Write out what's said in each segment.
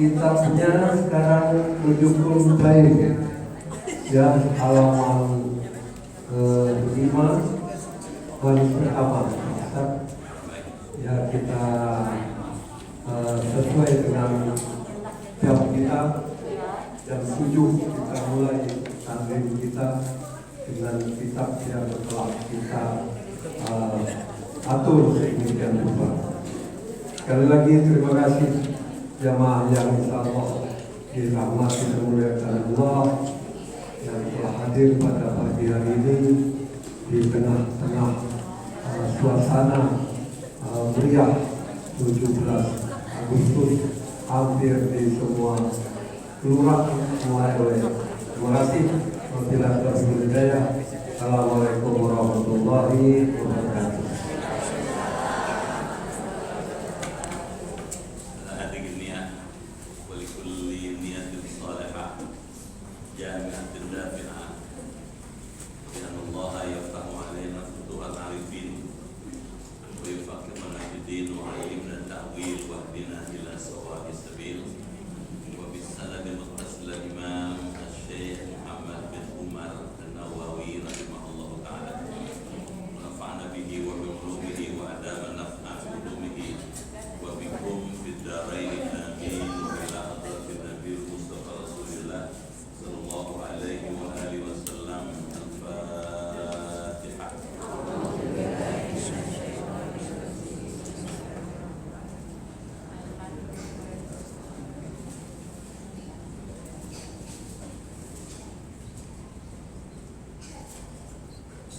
kitabnya sekarang mendukung baik ya, halaman ke-5 baris pertama ya. Kita sesuai dengan jam kita, jam 7 kita mulai tanding kita dengan kitab yang telah kita atur sedemikian rupa. Sekali lagi terima kasih jamaah yang insyaallah dirahmati dan dimuliakan Allah yang telah hadir pada pagi hari ini di tengah-tengah suasana meriah 17 Agustus hampir di semua kelurahan, semua RW. Terima kasih. Wabillahi taufiq wal hidayah. Assalamualaikum warahmatullahi wabarakatuh.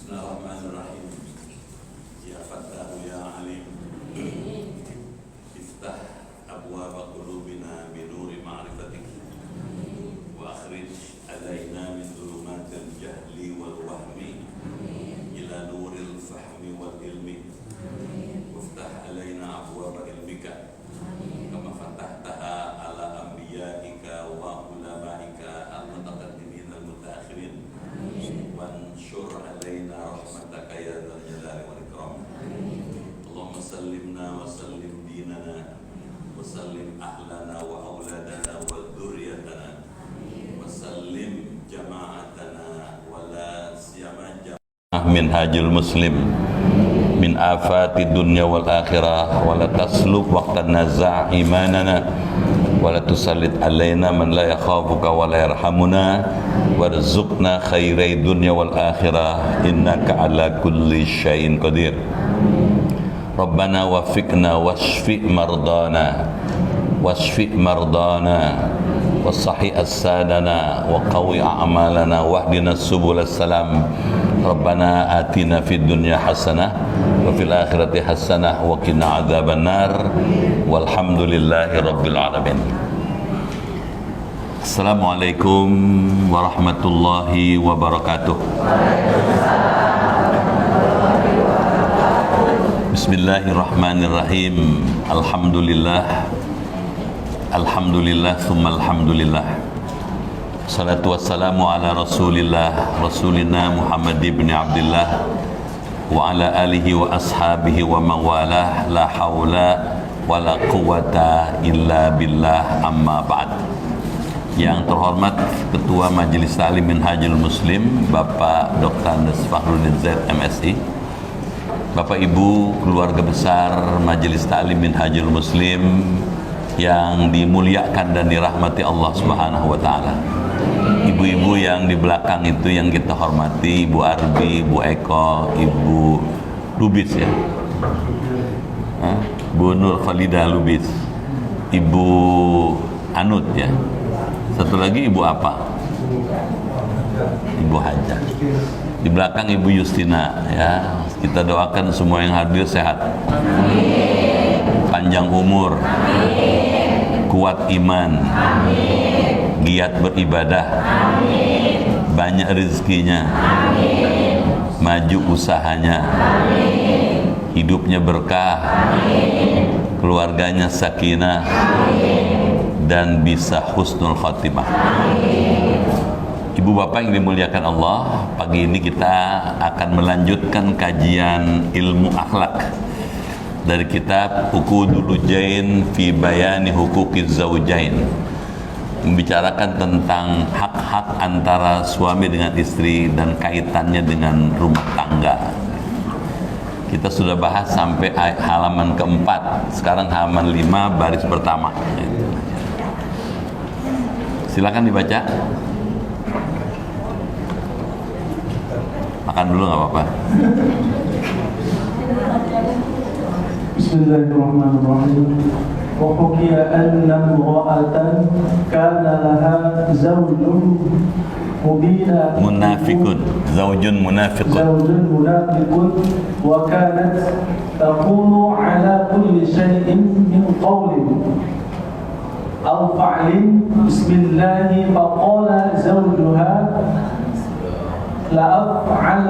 Bismillahirrahmanirrahim. Ya Fattahu ya Alim, iftah abwaba qulubina bi nuri ma'rifatik wa akhrij alaina min dhulumatil jahli wal wahmi ila nuril fahmi wal ilmi waftah alaina abwaba ilmika kama fatahtaha ala anbiya'ika wa ulamaika al-mutaqaddimin al-mutaakhirin wansur alaina rahmataka ya dzal jalali wal ikram. Allahumma sallimna wa sallim dinana wa sallim ahlana wa auladana wa dzurriyyatana wa sallim jama'atana wa la siyama jama'ah minhajul muslim min afati dunya wal akhirah wa la taslub waqtan naza' imanana wa la tusallit alaina man la yakhafuka wa la yarhamuna warzuqna khairai dunya wal akhirah innaka ala kulli syai'in qadir. Rabbana wafiqna wasfi mardana wasahi as-sadana wa qawi a'malana wahdina subul salam. Rabbana atina fid dunya hasanah wa fil akhirati hasanah wa qina adzaban nar walhamdulillahi rabbil alamin. Assalamualaikum warahmatullahi wabarakatuh. Bismillahirrahmanirrahim. Alhamdulillah. Alhamdulillah thumma alhamdulillah. Salatu wassalamu ala rasulillah rasulina Muhammad ibn Abdullah wa ala alihi wa ashabihi wa mawalah. La hawla wa la quwata illa billah, amma ba'd. Yang terhormat Ketua Majelis Ta'lim Minhajul Muslim Bapak Dr. Andes Fakhruddin Zaid MSI, Bapak Ibu keluarga besar Majelis Ta'lim Minhajul Muslim yang dimuliakan dan dirahmati Allah Subhanahu wa taala. Ibu-ibu yang di belakang itu yang kita hormati, Ibu Arbi, Ibu Eko, Ibu Lubis ya. Bu Nur Khalidah Lubis, Ibu Anut ya. Satu lagi Ibu apa? Ibu Hajah. Di belakang Ibu Justina ya. Kita doakan semua yang hadir sehat. Amin. Panjang umur. Amin. Kuat iman. Amin. Giat beribadah. Amin. Banyak rezekinya. Amin. Maju usahanya. Amin. Hidupnya berkah. Amin. Keluarganya sakinah. Amin. Dan bisa husnul khotimah. Ibu bapak yang dimuliakan Allah, pagi ini kita akan melanjutkan kajian ilmu akhlak dari kitab Uqudul Lujain fi Bayani Huquqiz Zawjain, membicarakan tentang hak-hak antara suami dengan istri dan kaitannya dengan rumah tangga. Kita sudah bahas sampai halaman keempat, sekarang halaman 5 baris pertama. Silakan dibaca. Makan dulu nggak apa-apa. Bismillahirrahmanirrahim. Wa hukiya anna imra'atan kana laha zawjun munafikun, zaujun munafiqun wa kanat taqulu ala kulli shay'in min qawlin aw fa'lin bismillah faqala zawjuha la af'al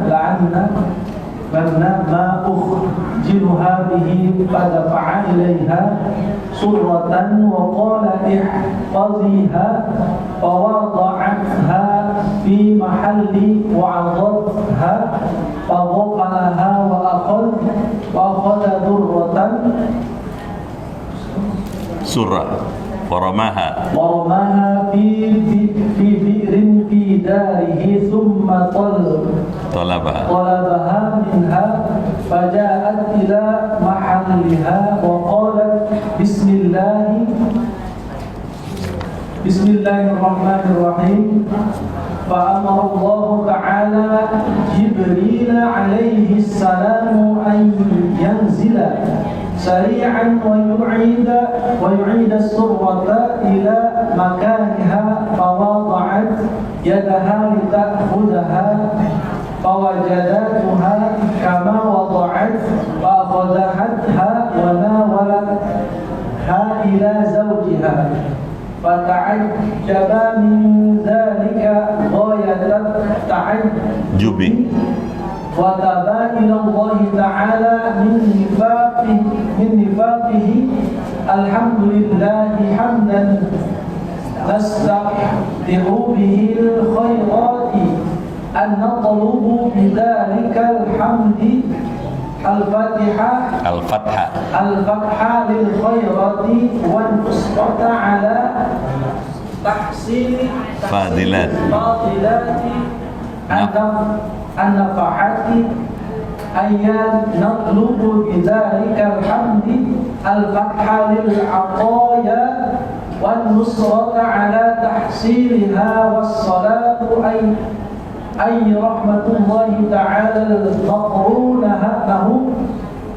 la'anna ma ukhjiluha bihi fadafa'a ilayha surratan wa qala ihfaziha fawada'atha fi mahalli wa'adhatha faghaqalaha wa akhadha durratan surah waramaha fi bi'rin fi darihi thumma talabaha minha faja'at ila mahalliha wa qalat bismillahirrahmanirrahim فأمر الله تعالى جبريل عليه السلام أن ينزل سريعا ويعيد السرة إلى مكانها فوضعت يدها لتأخذها فوجدتها كما وضعت فأخذتها وناولتها إلى زوجها فتعجب من ذلك غاية التعجب وتابا إلى الله تعالى من نفاقه الحمد لله حمدا نستقدر به الخيرات أن نطلب بذلك الحمد الفتحة للخيرات والنصرة على تحصيل فاضلات النفحات أيام نطلب بذلك الحمد الفتحة للعطايا والنصرة على تحصيلها والصلاة أي رحمة الله تعالى المقرونة له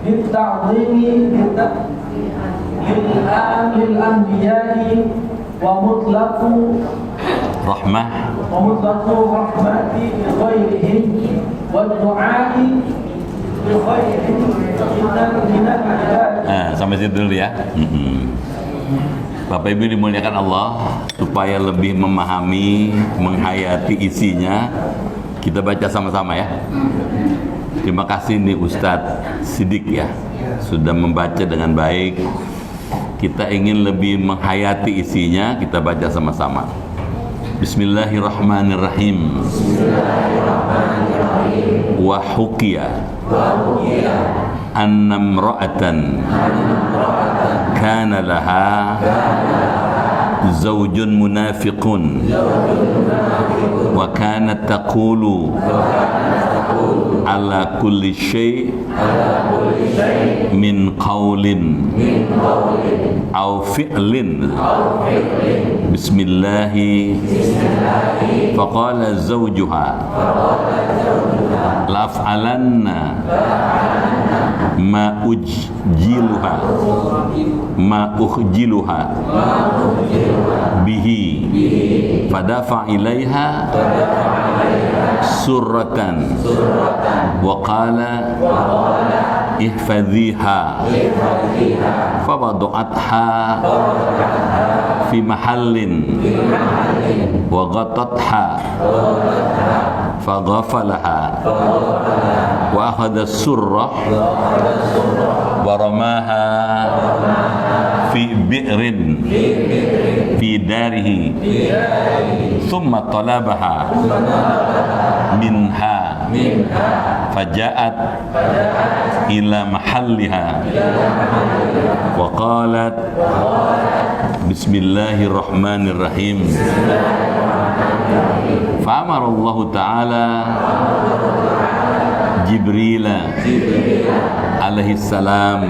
بالتعظيم للأنبياء ومطلق رحمة لغيرهم والدعاء لغيرهم من العباد. Sampai situ dulu ya. Bapak Ibu dimuliakan Allah, supaya lebih memahami, menghayati isinya, kita baca sama-sama ya. Terima kasih nih Ustadz Sidik ya, sudah membaca dengan baik. Kita ingin lebih menghayati isinya, kita baca sama-sama. Bismillahirrahmanirrahim. Wa hukiya anna imra'atan kana laha zawjun munafiqun wa kanat taqulu ala kulli shay' min qawlin aw fi'lin bismillahi faqala zawjuha laf'alanna ma ukhjiluha bihi fadafa ilaiha surratan wa qala ihfadhiha fawada'atha fi mahallin wa ghatatha faghafalaha wa akhadha surrah wa ramaha fi bi'rin fi darihi thumma talabaha minha faja'at ila mahalliha wa qalat bismillahirrahmanirrahim. Fa'amara Allah Ta'ala Jibril alaihi salam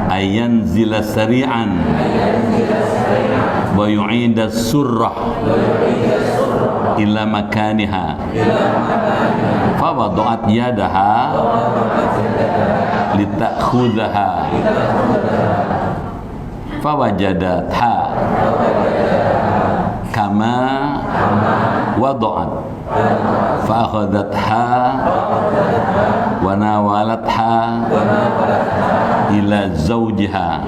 ayanzila sari'an wa yu'ida surrah ila makaniha fa wada'at yadaha lita'khudhaha fa wajadatha kama wada'at fa akhadhatha wa nawalatha ila zawjiha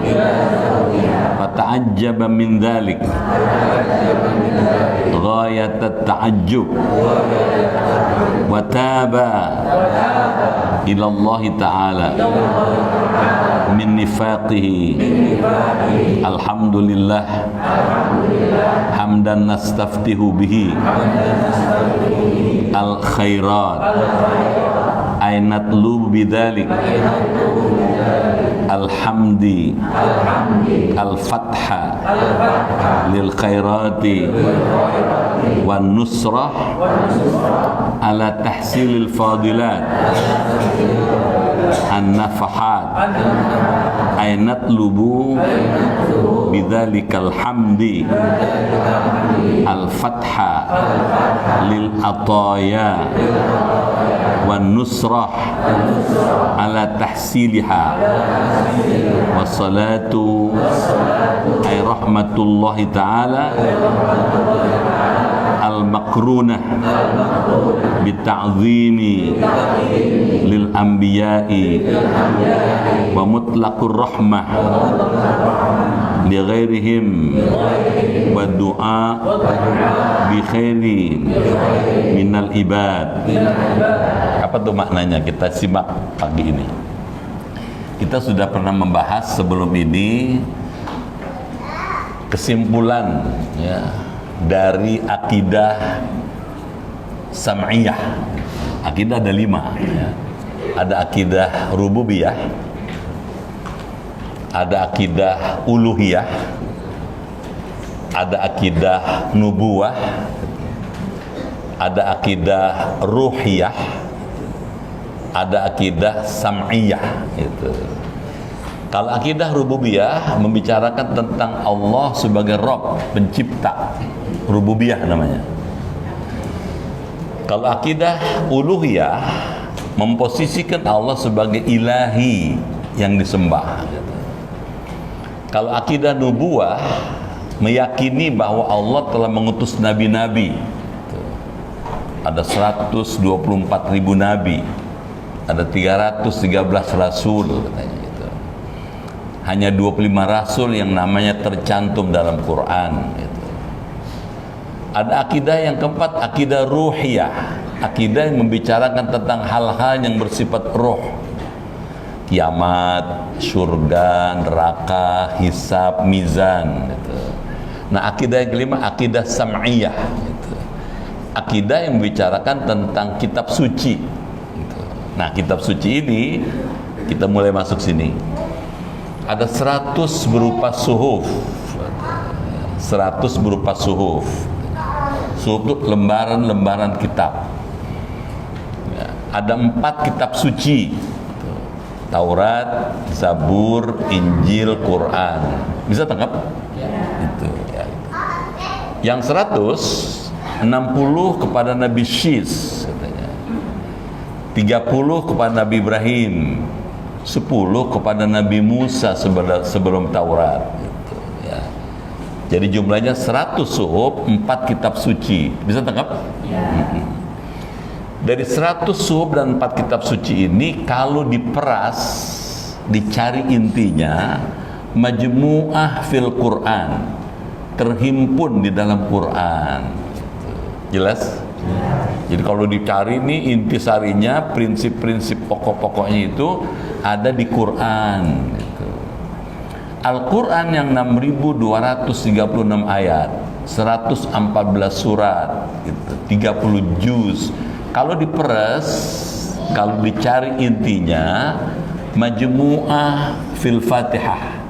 fa ta'ajjaba min dhalik ghayat at-ta'ajjub wa taba ila Allah Ta'ala min nifaqihi. Alhamdulillah hamdan nastaftihu bihi al khairat ainat lu bidzalik alhamdi al fatha lil khairati wan nusrah ala tahsilil fadilat an nafahat ainat lubu bidzalikal hamdi al fatha lil ataya wan nusrah ala tahsiliha wassalatu ay rahmatullahi ta'ala al-makrunah bita'zimi lil anbiya'i wa mutlaqur rahmah li ghairihim wa du'a bi khairin minal ibad. Apa tuh maknanya? Kita simak pagi ini. Kita sudah pernah membahas sebelum ini kesimpulan ya dari akidah sam'iyah. Akidah ada 5 ya. Ada akidah rububiyah, ada akidah uluhiyah, ada akidah nubuwah, ada akidah ruhiyah, ada akidah sam'iyah itu. Kalau akidah rububiyah membicarakan tentang Allah sebagai Rabb, pencipta, rububiyah namanya. Kalau akidah uluhiyah memposisikan Allah sebagai ilahi yang disembah. Kalau akidah nubuwah meyakini bahwa Allah telah mengutus nabi-nabi. Ada 124.000 nabi, ada 313 rasul katanya gitu. Hanya 25 rasul yang namanya tercantum dalam Quran gitu. Ada akidah yang keempat, akidah ruhiyah, akidah yang membicarakan tentang hal-hal yang bersifat roh, kiamat, surga, neraka, hisab, mizan gitu. Nah, akidah yang kelima, akidah sam'iyah gitu. Akidah yang membicarakan tentang kitab suci gitu. Nah, kitab suci ini kita mulai masuk sini. Ada 100 berupa suhuf, 100 berupa suhuf. Suhuf itu lembaran-lembaran kitab ya, ada 4 kitab suci, Taurat, Zabur, Injil, Quran. Bisa tangkap? Itu ya, itu. Yang 160 kepada Nabi Syis katanya, 30 kepada Nabi Ibrahim, 10 kepada Nabi Musa sebelum Taurat gitu, ya. Jadi jumlahnya 100 suhuf, 4 kitab suci. Bisa tangkap? Ya. Dari 100 suhuf dan 4 kitab suci ini, kalau diperas, dicari intinya, majmu'ah fil Quran, terhimpun di dalam Quran. Jelas? Jadi kalau dicari nih intisarinya, prinsip-prinsip pokok-pokoknya itu ada di Quran gitu. Al-Quran yang 6.236 ayat, 114 surat gitu, 30 juz, Kalau diperes, kalau dicari intinya, majmu'ah fil Fatihah.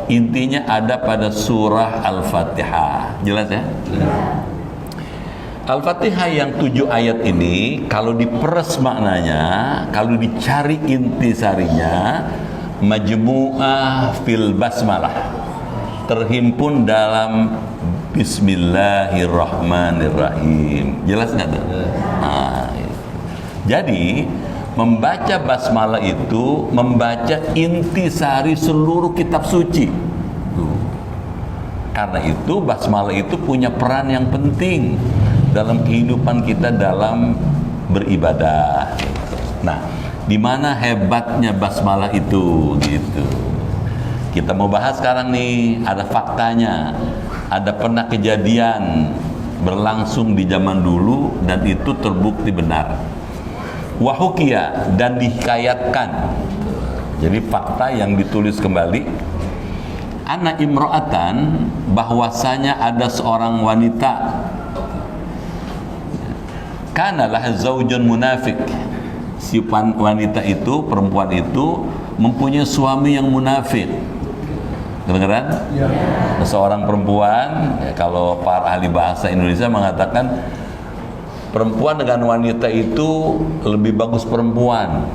Intinya ada pada surah Al-Fatihah. Jelas ya? Al-Fatihah yang 7 ayat ini, kalau diperes maknanya, kalau dicari intisarinya, majmu'ah fil basmalah, terhimpun dalam Bismillahirrahmanirrahim. Jelas nggak tuh? Nah, jadi membaca basmalah itu membaca intisari seluruh kitab suci. Tuh. Karena itu basmalah itu punya peran yang penting dalam kehidupan kita dalam beribadah. Nah, di mana hebatnya basmalah itu gitu. Kita mau bahas sekarang nih, ada faktanya. Ada pernah kejadian berlangsung di zaman dulu dan itu terbukti benar. Wahukia, dan dihikayatkan. Jadi fakta yang ditulis kembali. Anna imro'atan, bahwasanya ada seorang wanita. Kanalah zaujun munafik. Si wanita itu, perempuan itu mempunyai suami yang munafik. Kedengeran? Ya. Seorang perempuan, ya, kalau para ahli bahasa Indonesia mengatakan perempuan dengan wanita itu lebih bagus perempuan.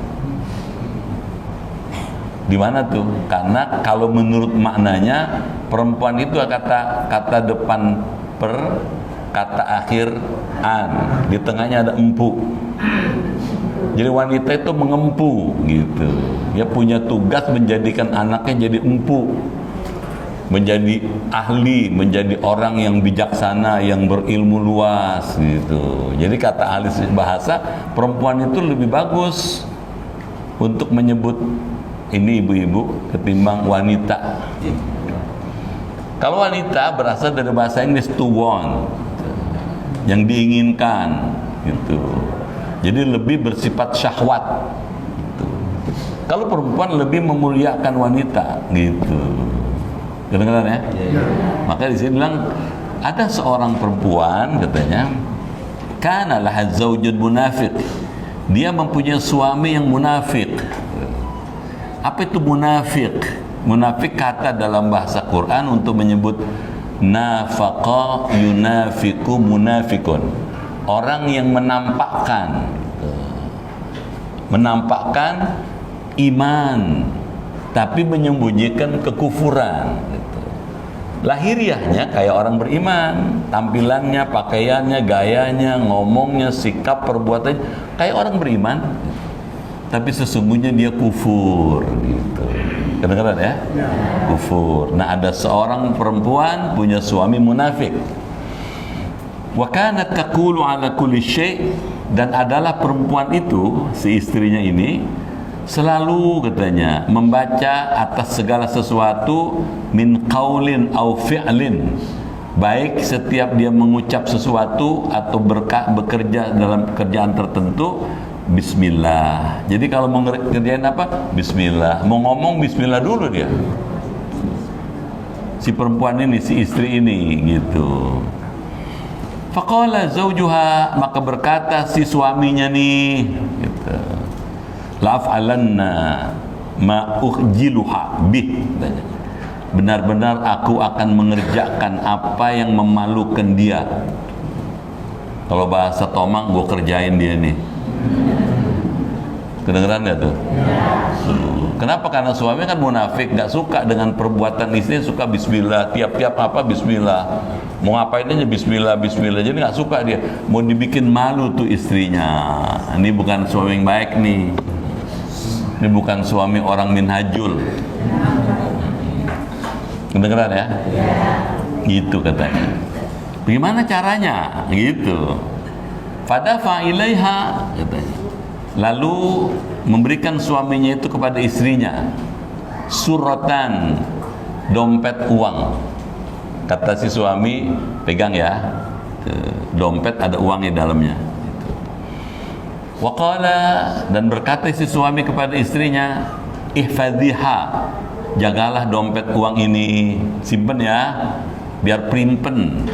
Di mana tuh? Karena kalau menurut maknanya perempuan itu kata depan per, kata akhir an, di tengahnya ada empu. Jadi wanita itu mengempu gitu. Dia punya tugas menjadikan anaknya jadi empu, menjadi ahli, menjadi orang yang bijaksana, yang berilmu luas gitu. Jadi kata ahli bahasa, perempuan itu lebih bagus untuk menyebut ini ibu-ibu ketimbang wanita. Kalau wanita berasal dari bahasa Inggris to want, yang diinginkan gitu. Jadi lebih bersifat syahwat gitu. Kalau perempuan lebih memuliakan wanita gitu. Kedengaran ya? Maka di sini bilang ada seorang perempuan katanya, kana laha zaujun munafik. Dia mempunyai suami yang munafik. Apa itu munafik? Munafik kata dalam bahasa Quran untuk menyebut nafaqa yunafiku munafikun. Orang yang menampakkan iman tapi menyembunyikan kekufuran gitu. Lahiriahnya kayak orang beriman, tampilannya, pakaiannya, gayanya, ngomongnya, sikap, perbuatannya kayak orang beriman, tapi sesungguhnya dia kufur gitu. Kedengaran ya? Kufur. Nah, ada seorang perempuan punya suami munafik. Wa kanat taqulu ala kulli syai', dan adalah perempuan itu, si istrinya ini selalu katanya membaca atas segala sesuatu min qaulin au fi'lin, baik setiap dia mengucap sesuatu atau bekerja dalam pekerjaan tertentu, bismillah. Jadi kalau mau ngerjain apa, bismillah. Mau ngomong, bismillah dulu dia, si perempuan ini, si istri ini gitu. Faqala zaujuha, maka berkata si suaminya nih gitu, la'af'alanna ma ukhjiluha bih, benar-benar aku akan mengerjakan apa yang memalukan dia. Kalau bahasa Tomang, gue kerjain dia nih. Kedengeran gak tuh? Kenapa? Karena suami kan munafik, gak suka dengan perbuatan istri, suka bismillah, tiap-tiap apa bismillah, mau ngapain aja bismillah, bismillah. Jadi gak suka dia, mau dibikin malu tuh istrinya. Ini bukan suami yang baik nih. Ini bukan suami orang minhajul. Kedengeran ya? Gitu katanya. Bagaimana caranya? Gitu. Fadafa ilaiha katanya. Lalu memberikan suaminya itu kepada istrinya suratan, dompet uang. Kata si suami, pegang ya, dompet ada uang di dalamnya. Waqala, dan berkata si suami kepada istrinya, ihfadhiha, jagalah dompet uang ini, simpen ya, biar primpen.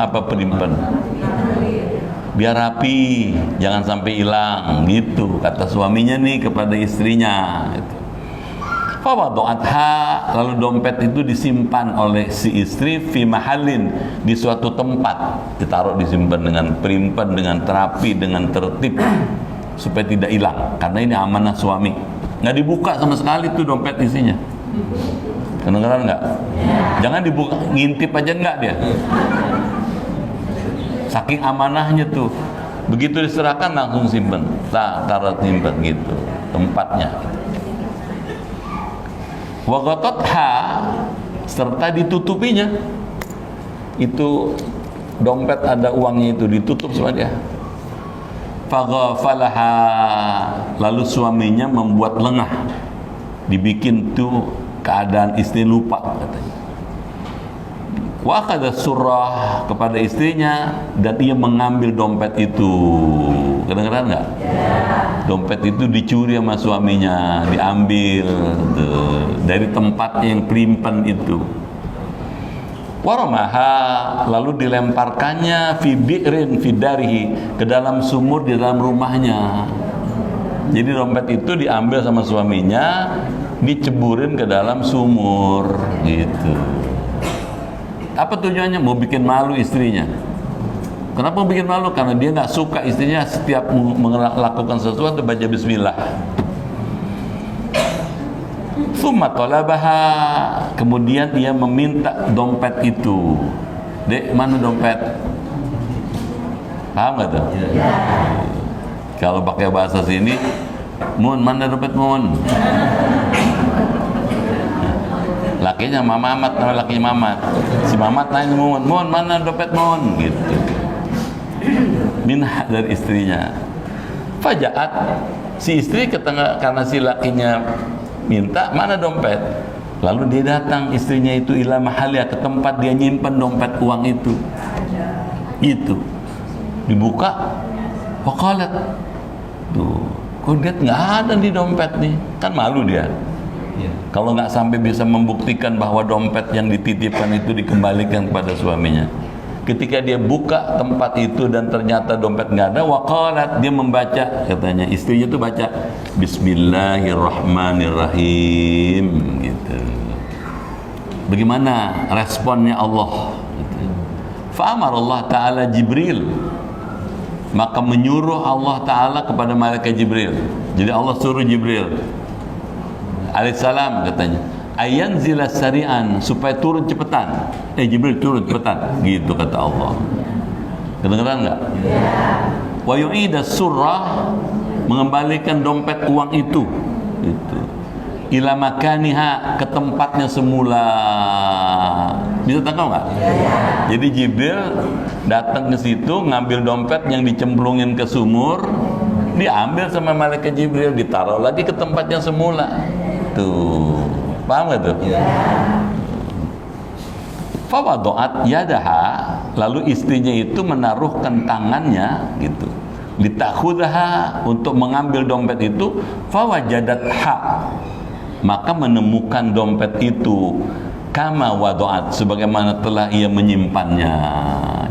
Apa primpen? biar rapi, jangan sampai hilang, gitu kata suaminya nih kepada istrinya. Gitu. Fawadu'atha, lalu dompet itu disimpan oleh si istri fi mahallin, di suatu tempat, ditaruh, disimpan dengan primpen, dengan terapi, dengan tertib supaya tidak hilang, karena ini amanah suami. Nggak dibuka sama sekali tuh dompet isinya. Kedengeran nggak? Jangan dibuka, ngintip aja nggak dia. Saking amanahnya tuh, begitu diserahkan langsung simpen, taruh simpen gitu tempatnya. Wa ghatatha, serta ditutupinya. Itu dompet ada uangnya itu ditutup sama dia. Faghafalaha, lalu suaminya membuat lengah, dibikin tuh keadaan istri lupa katanya. Wa akhadha surrah, kepada istrinya, dan ia mengambil dompet itu. Kedengeran nggak? Dompet itu dicuri sama suaminya, diambil dari tempatnya yang primpen itu. Waramaha, lalu dilemparkannya fi bi'rin fi darihi, ke dalam sumur di dalam rumahnya. Jadi dompet itu diambil sama suaminya, diceburin ke dalam sumur gitu. Apa tujuannya? Mau bikin malu istrinya. Kenapa bikin malu? Karena dia nggak suka istrinya setiap melakukan sesuatu baca bismillah. Tsumma talabaha, kemudian ia meminta dompet itu. Dek, mana dompet? Paham nggak tuh? Kalau pakai bahasa sini, Mun, mana dompet Mun? Lakinya Mamat, nama lakinya Mamat. Si Mamat nanya Mun, mana dompet Mun? Gitu. Minha, dari istrinya. Fajaat, si istri karena si lakinya minta, mana dompet? Lalu dia datang, istrinya itu ila mahalnya, ke tempat dia nyimpan dompet uang itu. Itu dibuka, waqalat, tuh, kok lihat nggak ada di dompet nih, kan malu dia. Kalau nggak sampai bisa membuktikan bahwa dompet yang dititipkan itu dikembalikan kepada suaminya. Ketika dia buka tempat itu dan ternyata dompet nggak ada, waqalat, dia membaca, katanya istrinya tuh baca Bismillahirrahmanirrahim gitu. Bagaimana responnya Allah? Gitu. Fa'amarallah ta'ala Jibril, maka menyuruh Allah Ta'ala kepada malaikat Jibril. Jadi Allah suruh Jibril alaihissalam, katanya, ayanzila sari'an, supaya turun cepetan. Jibril turun cepetan, gitu kata Allah. Kedengeran nggak? Wa yu'ida surrah, mengembalikan dompet uang itu, gitu, ila makaniha, ke tempatnya semula. Bisa tangkap nggak? Jadi Jibril datang ke situ, ngambil dompet yang dicemplungin ke sumur, diambil sama malaikat Jibril, ditaruh lagi ke tempatnya semula. Tuh, paham gak tuh? Fawadu'at yadaha, lalu istrinya itu menaruhkan tangannya gitu, litakhudha, untuk mengambil dompet itu. Fawajadatha, maka menemukan dompet itu, kama wadu'at, sebagaimana telah ia menyimpannya.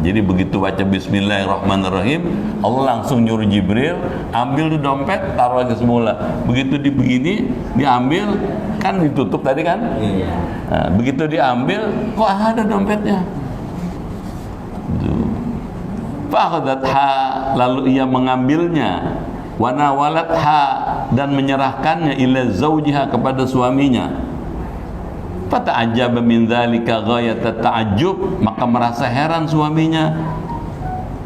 Jadi begitu baca Bismillahirrahmanirrahim, Allah langsung nyuruh Jibril, ambil tuh dompet, taruh lagi semula. Begitu begini, diambil, kan ditutup tadi kan? Nah, begitu diambil, kok ada dompetnya? Fa'akhadatha, lalu ia mengambilnya, wa nawalatha, dan menyerahkannya ila zaujiha, kepada suaminya. Fata'ajjaba min dzalika ghayata ta'ajjub, maka merasa heran suaminya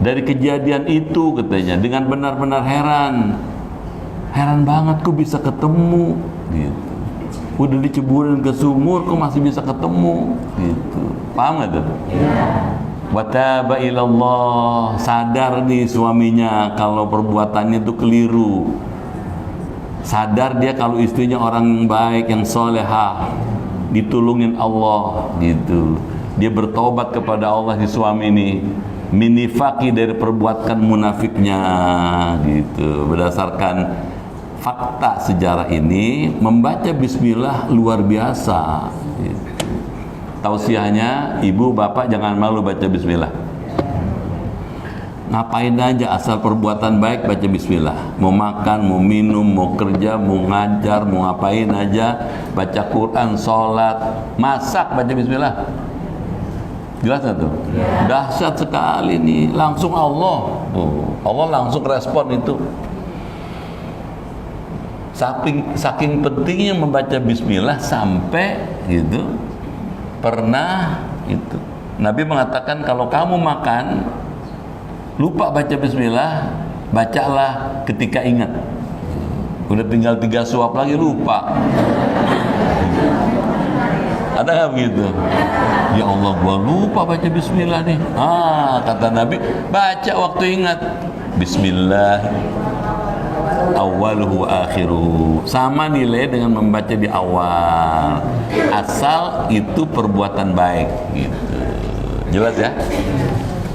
dari kejadian itu, katanya, dengan benar-benar heran. Heran banget, kok bisa ketemu gitu. Udah diceburin ke sumur, kok masih bisa ketemu gitu. Paham gak tuh? Wa taba ilallah, sadar nih suaminya kalau perbuatannya itu keliru. Sadar dia kalau istrinya orang yang baik, yang solehah, ditulungin Allah gitu. Dia bertobat kepada Allah, si suami ini minifaki, dari perbuatan munafiknya gitu. Berdasarkan fakta sejarah ini, membaca bismillah luar biasa gitu. Tausiahnya, ibu bapak jangan malu baca bismillah. ngapain aja asal perbuatan baik baca bismillah. Mau makan, mau minum, mau kerja, mau ngajar, mau ngapain aja, baca Quran, sholat, masak baca bismillah. Jelas nggak tuh? Dahsyat sekali nih, langsung Allah. Allah langsung respon itu. Saking pentingnya membaca bismillah sampai gitu pernah itu Nabi mengatakan kalau kamu makan lupa baca bismillah, bacalah ketika ingat. Udah tinggal 3 suap lagi lupa. Ada nggak begitu? Ya Allah, gua lupa baca bismillah nih. Kata Nabi, baca waktu ingat. Bismillah awaluhu akhiruhu, sama nilai dengan membaca di awal, asal itu perbuatan baik gitu. Jelas ya?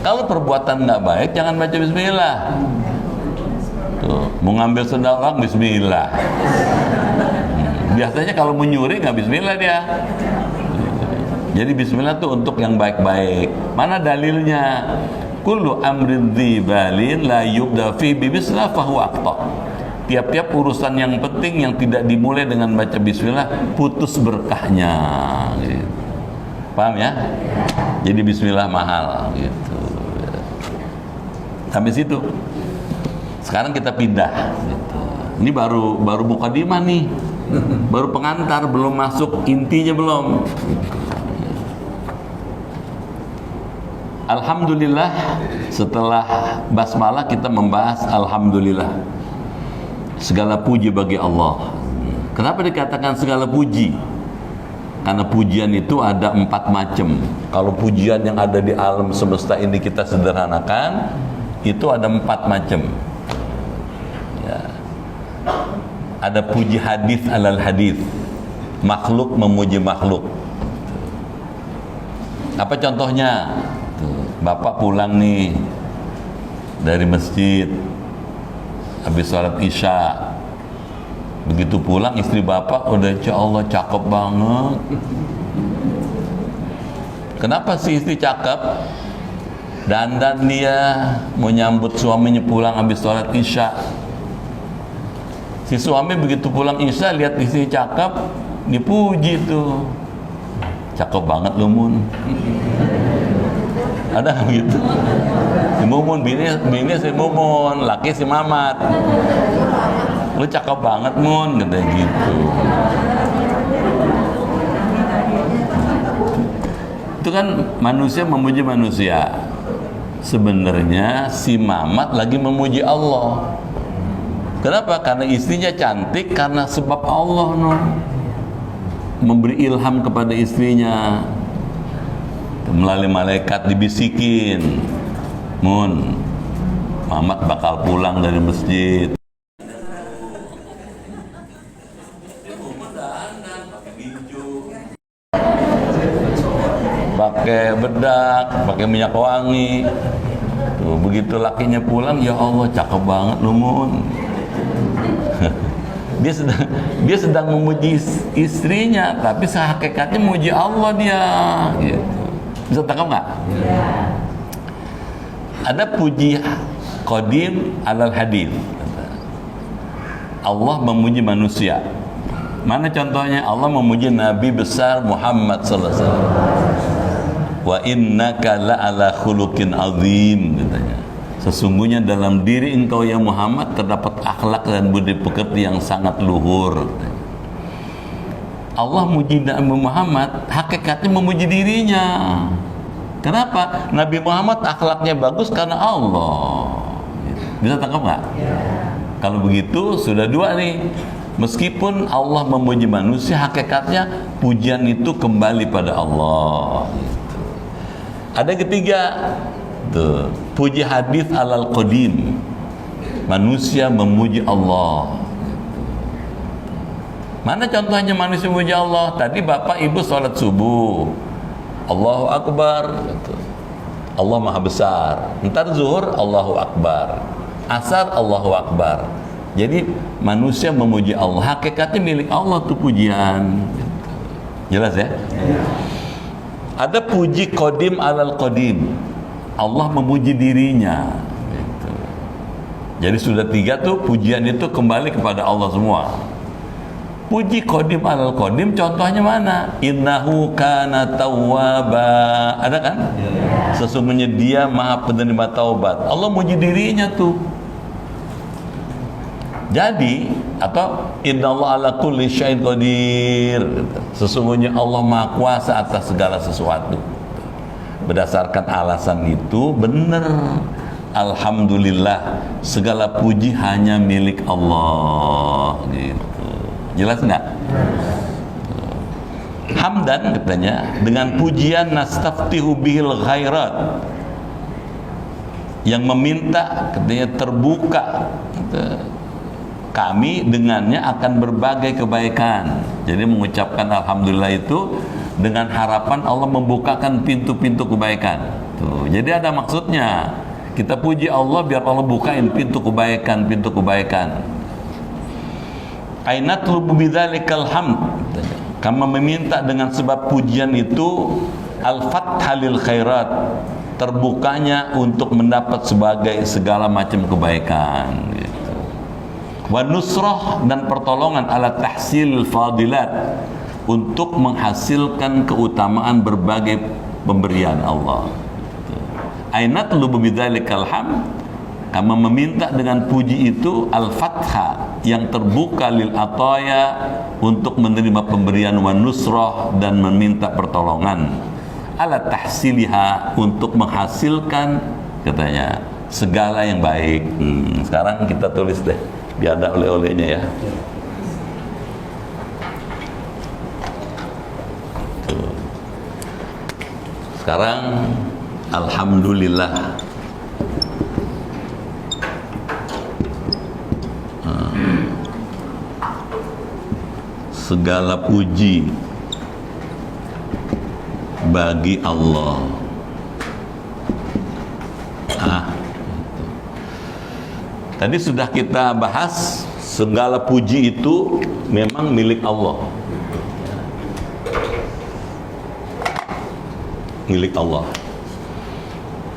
Kalau perbuatan nggak baik jangan baca bismillah. Tuh, mau ngambil sendal orang bismillah. Biasanya kalau menyuri nggak bismillah dia. Jadi bismillah tuh untuk yang baik-baik. Mana dalilnya? Kullu amrin dzibalin la yubda fi bismillah fahuwa aqta. Tiap-tiap urusan yang penting yang tidak dimulai dengan baca bismillah putus berkahnya gitu. Paham ya? Jadi bismillah mahal gitu. Sampai situ. Sekarang kita pindah gitu. Ini baru mukadimah nih. Baru pengantar, belum masuk intinya belum. Alhamdulillah, setelah basmalah kita membahas alhamdulillah. Segala puji bagi Allah. Kenapa dikatakan segala puji? Karena pujian itu ada 4 macam. Kalau pujian yang ada di alam semesta ini kita sederhanakan, itu ada 4 macam. Ya. Ada puji hadis alal hadis, makhluk memuji makhluk. Apa contohnya? Tuh, Bapak pulang nih dari masjid, habis sholat isya. Begitu pulang istri bapak udah, insya Allah cakep banget. Kenapa sih istri cakep? Dandan dia mau nyambut suaminya pulang habis sholat isya. Si suami begitu pulang isya lihat istri cakep, dipuji tuh. Cakep banget lu Mun. Ada nggak begitu? Si Mumun, bini si Mumun, laki si Mamat. Lu cakep banget Mun, katanya gitu. Itu kan manusia memuji manusia. Sebenarnya si Mamat lagi memuji Allah. Kenapa? Karena istrinya cantik, karena sebab Allah memberi ilham kepada istrinya. Melalui malaikat dibisikin, Mun, Mamat bakal pulang dari masjid. Pakai bedak, pakai minyak wangi. Tuh, begitu lakinya pulang, ya Allah cakep banget lu Mun. dia sedang memuji istrinya, tapi sehakikatnya memuji Allah dia. Gitu. Bisa tangkap nggak? Ada puji qadim alal hadis. Allah memuji manusia. Mana contohnya? Allah memuji Nabi besar Muhammad sallallahu alaihi wasallam. Wa innaka la'ala khuluqin azim, katanya. Sesungguhnya dalam diri engkau ya Muhammad terdapat akhlak dan budi pekerti yang sangat luhur. Allah muji Nabi Muhammad, hakikatnya memuji dirinya. Kenapa? Nabi Muhammad akhlaknya bagus karena Allah. Bisa tangkap nggak? Kalau begitu sudah 2 nih. Meskipun Allah memuji manusia, hakikatnya pujian itu kembali pada Allah. Ada ketiga, tuh, puji hadis alal qadim. Manusia memuji Allah. Mana contohnya manusia memuji Allah? Tadi bapak ibu sholat subuh, Allahu Akbar, Allah Maha Besar. Ntar zuhur, Allahu Akbar. Asar, Allahu Akbar. Jadi manusia memuji Allah. Hakikatnya milik Allah tuh pujian. Jelas ya? Ada puji qadim alal qadim. Allah memuji dirinya. Jadi sudah 3 tuh pujian itu kembali kepada Allah semua. Puji qadim alal qadim contohnya mana? Innahu kana tawwaba. Ada kan? Sesungguhnya dia maha penerima taubat. Allah muji dirinya tuh. Jadi atau innallaha ala kulli syai'in qadir. Sesungguhnya Allah maha kuasa atas segala sesuatu. Berdasarkan alasan itu benar. Alhamdulillah segala puji hanya milik Allah gitu. Jelas enggak? Hamdan katanya dengan pujian nastaftihu bihil khairat, yang meminta katanya terbuka kami dengannya akan berbagai kebaikan. Jadi mengucapkan alhamdulillah itu dengan harapan Allah membukakan pintu-pintu kebaikan. Tuh, jadi ada maksudnya. Kita puji Allah biar Allah bukain pintu kebaikan, pintu kebaikan. Ainatlubu bidzalikal hamd. Kami meminta dengan sebab pujian itu al-fathah lil khairat, terbukanya untuk mendapat sebagai segala macam kebaikan gitu. Wa nusrah, dan pertolongan ala tahsil fadilat, untuk menghasilkan keutamaan berbagai pemberian Allah. Ainatlubu bidzalikal hamd, kami meminta dengan puji itu al-fathah, yang terbuka lil ataya, untuk menerima pemberian, wa nusrah, dan meminta pertolongan ala tahsiliha, untuk menghasilkan katanya segala yang baik. Sekarang kita tulis deh biar ada oleh-olehnya ya. Tuh. Sekarang alhamdulillah. Segala puji bagi Allah. Tadi sudah kita bahas segala puji itu memang milik Allah. Milik Allah.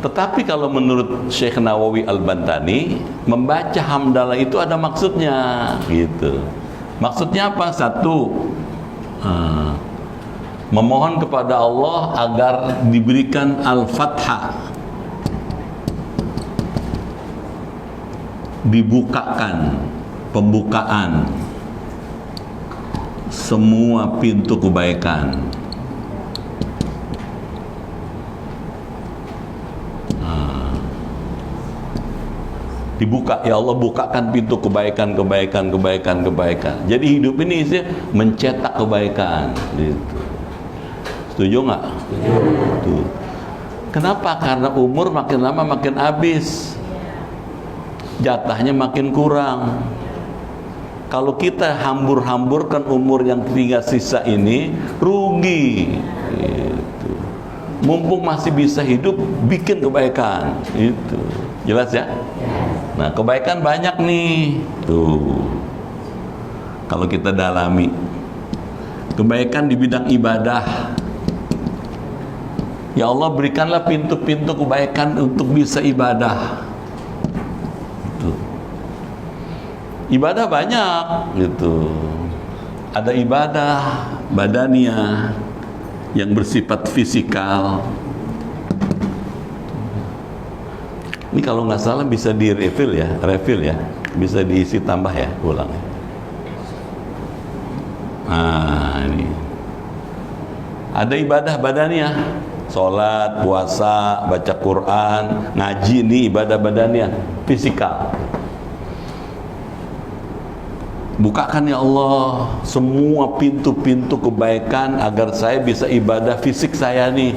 Tetapi kalau menurut Syekh Nawawi Al-Bantani, membaca hamdalah itu ada maksudnya gitu. Maksudnya apa? Satu, memohon kepada Allah agar diberikan al-fathah, dibukakan, pembukaan semua pintu kebaikan. Dibuka, ya Allah bukakan pintu kebaikan. Jadi hidup ini isinya mencetak kebaikan gitu. Setuju nggak? Setuju. Kenapa? Karena umur makin lama makin habis, jatahnya makin kurang. Kalau kita hambur-hamburkan umur yang tinggal sisa ini, rugi gitu. Mumpung masih bisa hidup, bikin kebaikan itu. Jelas ya? Nah, kebaikan banyak nih. Tuh. Kalau kita dalami. Kebaikan di bidang ibadah. Ya Allah, berikanlah pintu-pintu kebaikan untuk bisa ibadah. Tuh. Ibadah banyak gitu. Ada ibadah badaniyah yang bersifat fisikal. Ini kalau nggak salah bisa di refill ya, bisa diisi tambah ya, ulang. Nah, ini ada ibadah badaniyah, sholat, puasa, baca Quran, ngaji, ini ibadah badaniyah, fisikal. Bukakan ya Allah semua pintu-pintu kebaikan agar saya bisa ibadah fisik saya nih.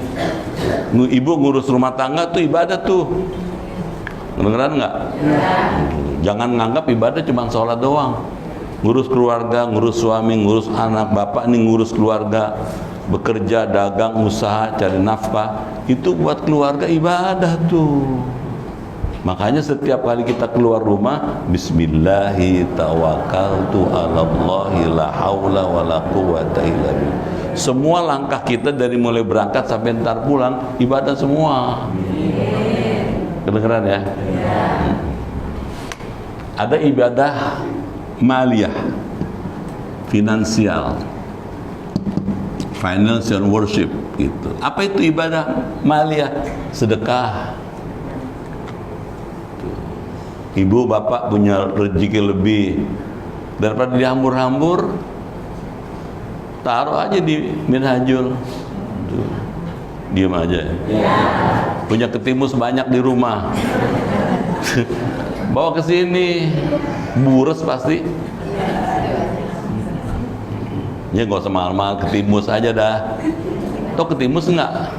Ibu ngurus rumah tangga tuh ibadah tuh. Kedengeran nggak? Jangan nganggap ibadah cuma sholat doang. Ngurus keluarga, ngurus suami, ngurus anak. Bapak nih ngurus keluarga, bekerja, dagang, usaha, cari nafkah. Itu buat keluarga ibadah tuh. Makanya setiap kali kita keluar rumah, Bismillahi tawakkaltu ala Allahi la hawla wa la quwata illa billah. Semua langkah kita dari mulai berangkat sampai ntar pulang ibadah semua. Kedengeran ya? Ada ibadah maliyah, finansial, financial worship gitu. Apa itu ibadah maliyah? Sedekah. Ibu bapak punya rezeki lebih, daripada dihambur-hambur, taruh aja di Minhajul. Tuh. Diam aja. Punya ketimus banyak di rumah, bawa ke sini, bures pasti. Ya nggak usah mahal-mahal, ketimus aja dah. Toh ketimus enggak?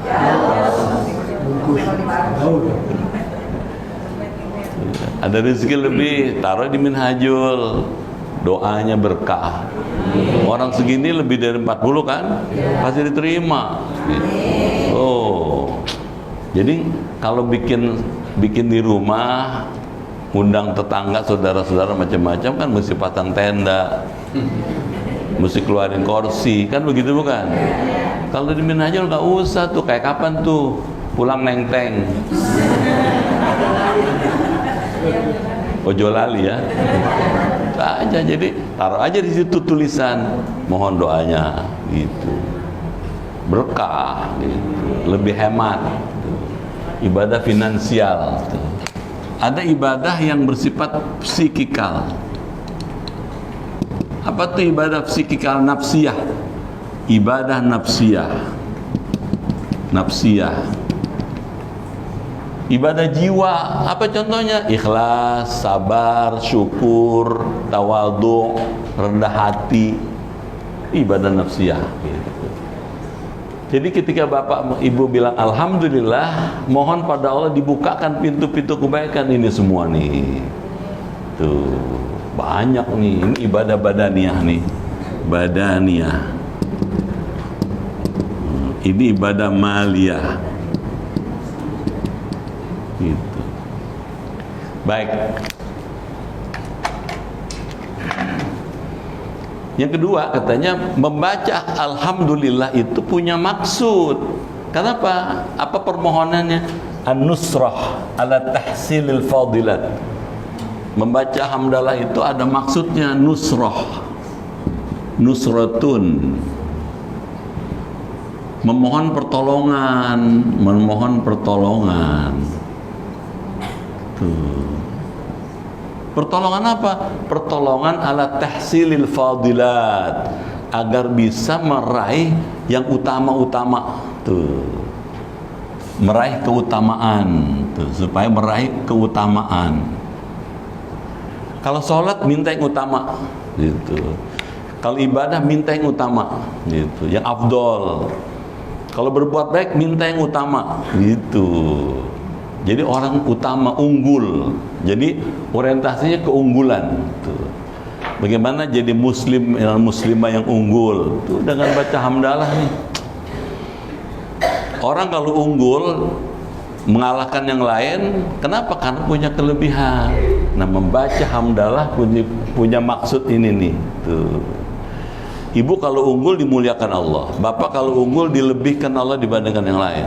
Ada rezeki lebih, taruh di Minhajul, doanya berkah. Orang segini lebih dari 40 kan, pasti diterima. Oh, jadi kalau bikin di rumah, undang tetangga, saudara-saudara macam-macam kan, mesti pasang tenda, mesti keluarin kursi, kan begitu bukan? Kalau di Minhajul nggak usah tuh, kayak kapan tuh pulang nengteng. Ojo lali ya. Aja, jadi taruh aja di situ tulisan mohon doanya gitu. Berkah gitu. Lebih hemat gitu. Ibadah finansial gitu. Ada ibadah yang bersifat psikikal. Apa tuh ibadah psikikal? Nafsiyah. Ibadah nafsiyah. Nafsiyah. Ibadah jiwa, apa contohnya? Ikhlas, sabar, syukur, tawadhu, rendah hati. Ibadah nafsiyah gitu. Jadi ketika bapak ibu bilang alhamdulillah, mohon pada Allah dibukakan pintu-pintu kebaikan ini semua nih. Tuh, banyak nih, ini ibadah badaniyah nih. Badaniyah. Ini ibadah maliyah. Gitu. Baik. Yang kedua katanya membaca alhamdulillah itu punya maksud. Kenapa? Apa permohonannya? An-nusrah ala tahsilil fadilat. Membaca hamdalah itu ada maksudnya, nusrah. Nusratun. Memohon pertolongan, memohon pertolongan. Tuh. Pertolongan apa? Pertolongan ala tahsilil fadilat, agar bisa meraih yang utama-utama. Tuh. Meraih keutamaan, tuh, supaya meraih keutamaan. Kalau sholat minta yang utama, gitu. Kalau ibadah minta yang utama, gitu, yang afdol. Kalau berbuat baik minta yang utama, gitu. Jadi orang utama, unggul. Jadi orientasinya keunggulan. Tuh. Bagaimana jadi muslim, muslimah yang unggul? Tuh dengan baca hamdalah nih. Orang kalau unggul mengalahkan yang lain, kenapa? Karena punya kelebihan. Nah, membaca hamdalah punya maksud ini nih. Tuh. Ibu kalau unggul dimuliakan Allah, bapak kalau unggul dilebihkan Allah dibandingkan yang lain.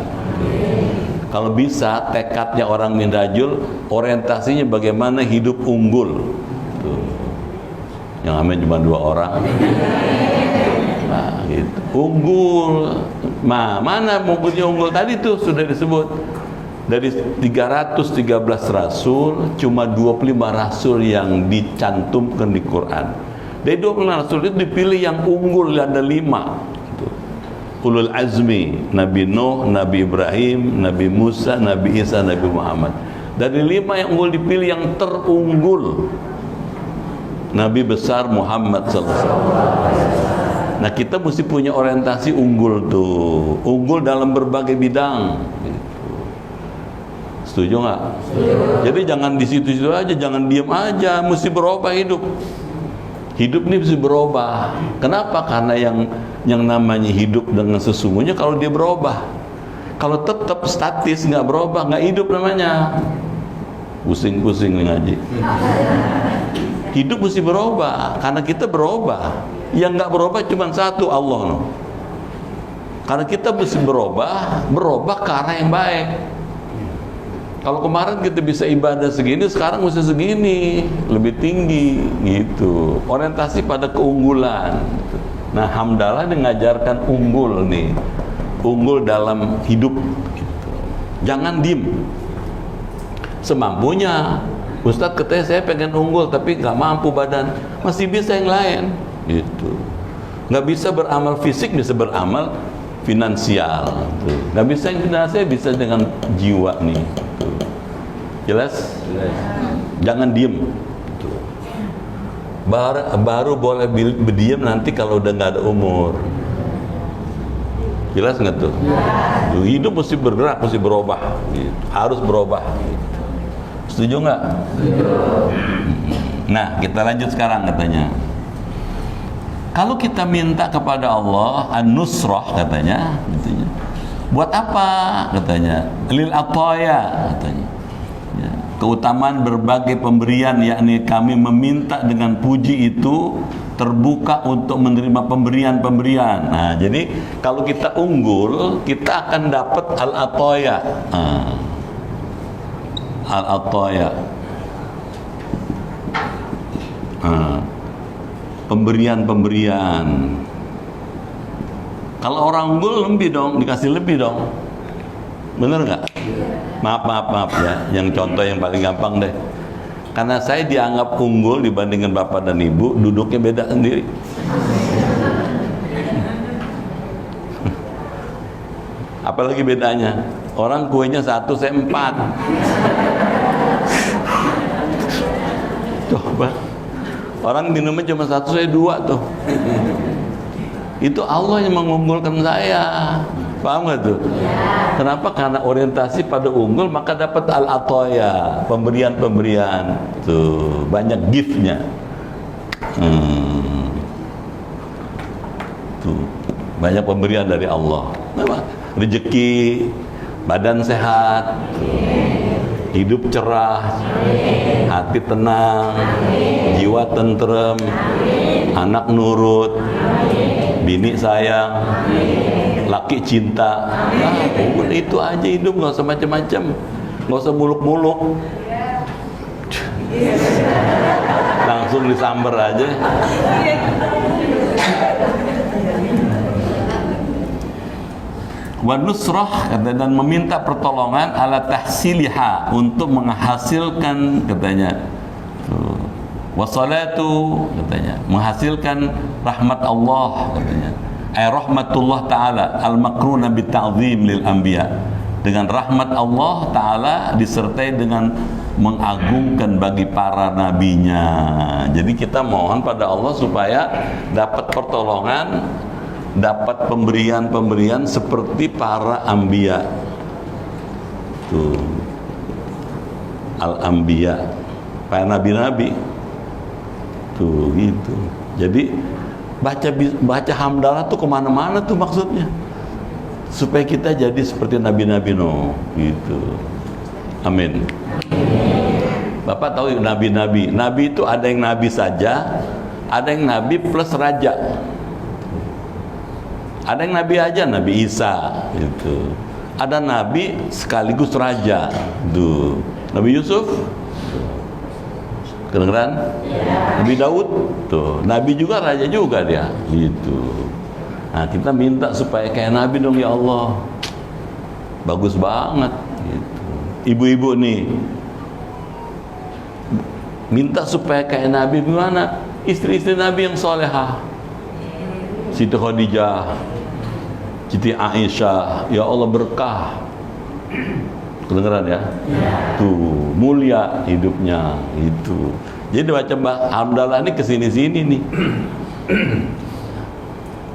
Kalau bisa tekadnya orang Minhajul, orientasinya bagaimana hidup unggul. Tuh. Yang namanya cuma 2 orang. Nah, gitu. Unggul. Nah, mana unggulnya unggul tadi tuh sudah disebut. Dari 313 rasul, cuma 25 rasul yang dicantumkan di Quran. Dari 25 rasul itu dipilih yang unggul, ada 5. Ulul azmi, Nabi Nuh, Nabi Ibrahim, Nabi Musa, Nabi Isa, Nabi Muhammad. Dari 5 yang unggul dipilih yang terunggul, Nabi besar Muhammad SAW. Nah, kita mesti punya orientasi unggul tuh, unggul dalam berbagai bidang. Setuju nggak? Jadi jangan di situ-situ aja, jangan diem aja, mesti berubah hidup. Hidup ini mesti berubah. Kenapa? Karena yang namanya hidup dengan sesungguhnya kalau dia berubah. Kalau tetap statis nggak berubah, nggak hidup namanya. Pusing-pusing nih ngaji. Hidup mesti berubah, karena kita berubah. Yang nggak berubah cuma satu, Allah. No. Karena kita mesti berubah ke arah yang baik. Kalau kemarin kita bisa ibadah segini, sekarang mesti segini, lebih tinggi gitu. Orientasi pada keunggulan. Nah, hamdalah mengajarkan unggul nih, unggul dalam hidup. Gitu. Jangan diem. Semampunya. Ustadz katanya saya pengen unggul, tapi nggak mampu badan. Masih bisa yang lain. Gitu. Nggak bisa beramal fisik, bisa beramal finansial. Nggak bisa yang finansial, bisa dengan jiwa nih. Jelas? Jangan diem. Baru boleh berdiam nanti kalau udah nggak ada umur. Jelas nggak tuh? Hidup mesti bergerak, mesti berubah. Gitu. Harus berubah. Gitu. Setuju nggak? Nah, kita lanjut sekarang katanya. Kalau kita minta kepada Allah an-nusrah katanya, katanya, buat apa? Katanya, lil ataya katanya. Ya, keutamaan berbagai pemberian, yakni kami meminta dengan puji itu terbuka untuk menerima pemberian-pemberian. Nah, jadi kalau kita unggul, kita akan dapat al-ataya. Al-ataya. Pemberian-pemberian. Kalau orang unggul lebih dong, dikasih lebih dong. Bener nggak? Maaf ya, yang contoh yang paling gampang deh. Karena saya dianggap unggul dibandingkan bapak dan ibu, duduknya beda sendiri. Apalagi bedanya, orang kuenya 1, saya 4. Coba, orang minumnya cuma 1, saya 2 tuh. Itu Allah yang mengunggulkan saya. Paham nggak tuh? Kenapa? Karena orientasi pada unggul, maka dapat al-ataya, pemberian-pemberian. Tuh, banyak gift-nya. Tuh, banyak pemberian dari Allah. Rezeki, badan sehat, hidup cerah, hati tenang, jiwa tentrem, anak nurut, bini sayang, laki cinta. Nah, udah itu aja hidup, nggak usah macam-macam, nggak usah muluk-muluk, langsung disamber aja. Wa nusrah, dan meminta pertolongan ala tahsiliha, untuk menghasilkan katanya. Wassalatu katanya, menghasilkan rahmat Allah katanya. Ay rahmatullah ta'ala al-makruna bita'zim lil anbiya, dengan rahmat Allah ta'ala disertai dengan mengagungkan bagi para nabinya. Jadi kita mohon pada Allah supaya dapat pertolongan, dapat pemberian-pemberian seperti para anbiya. Tuh, al-anbiya, para nabi-nabi. Tuh gitu. Jadi baca hamdalah tuh kemana-mana tuh maksudnya, supaya kita jadi seperti nabi-nabi Nuh gitu. Amin. Bapak tahu nabi-nabi. Nabi itu ada yang nabi saja, ada yang nabi plus raja. Ada yang nabi aja, Nabi Isa gitu. Ada nabi sekaligus raja. Tuh, Nabi Yusuf, kedengeran? Nabi Daud, tuh, nabi juga, raja juga dia, gitu. Nah, kita minta supaya kayak nabi dong ya Allah. Bagus banget gitu. Ibu-ibu nih minta supaya kayak nabi, gimana? Istri-istri nabi yang solehah, Siti Khadijah, Siti Aisyah, ya Allah berkah. Kedengeran ya? Tuh, mulia hidupnya itu. Jadi baca hamdalah ini kesini-sini nih.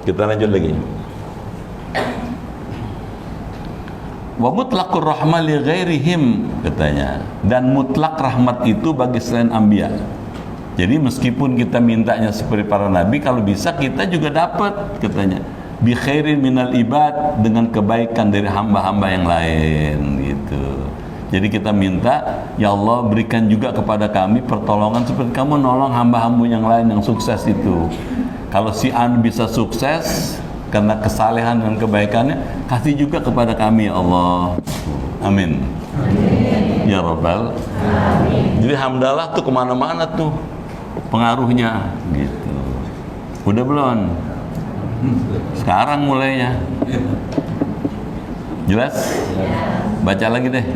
Kita lanjut lagi. Wa mutlaqur rahmah li ghairihim katanya. Dan mutlak rahmat itu bagi selain anbiya. Jadi meskipun kita mintanya seperti para nabi, kalau bisa kita juga dapat katanya. Bi khairin minal ibad, dengan kebaikan dari hamba-hamba yang lain gitu. Jadi kita minta, ya Allah berikan juga kepada kami pertolongan seperti kamu nolong hamba-hamba yang lain yang sukses itu. Kalau si An bisa sukses karena kesalehan dan kebaikannya, kasih juga kepada kami ya Allah. Amin. Ya Rabbal. Jadi hamdalah tuh kemana-mana tuh pengaruhnya gitu. Udah belum? Sekarang mulainya. Jelas? Baca lagi deh.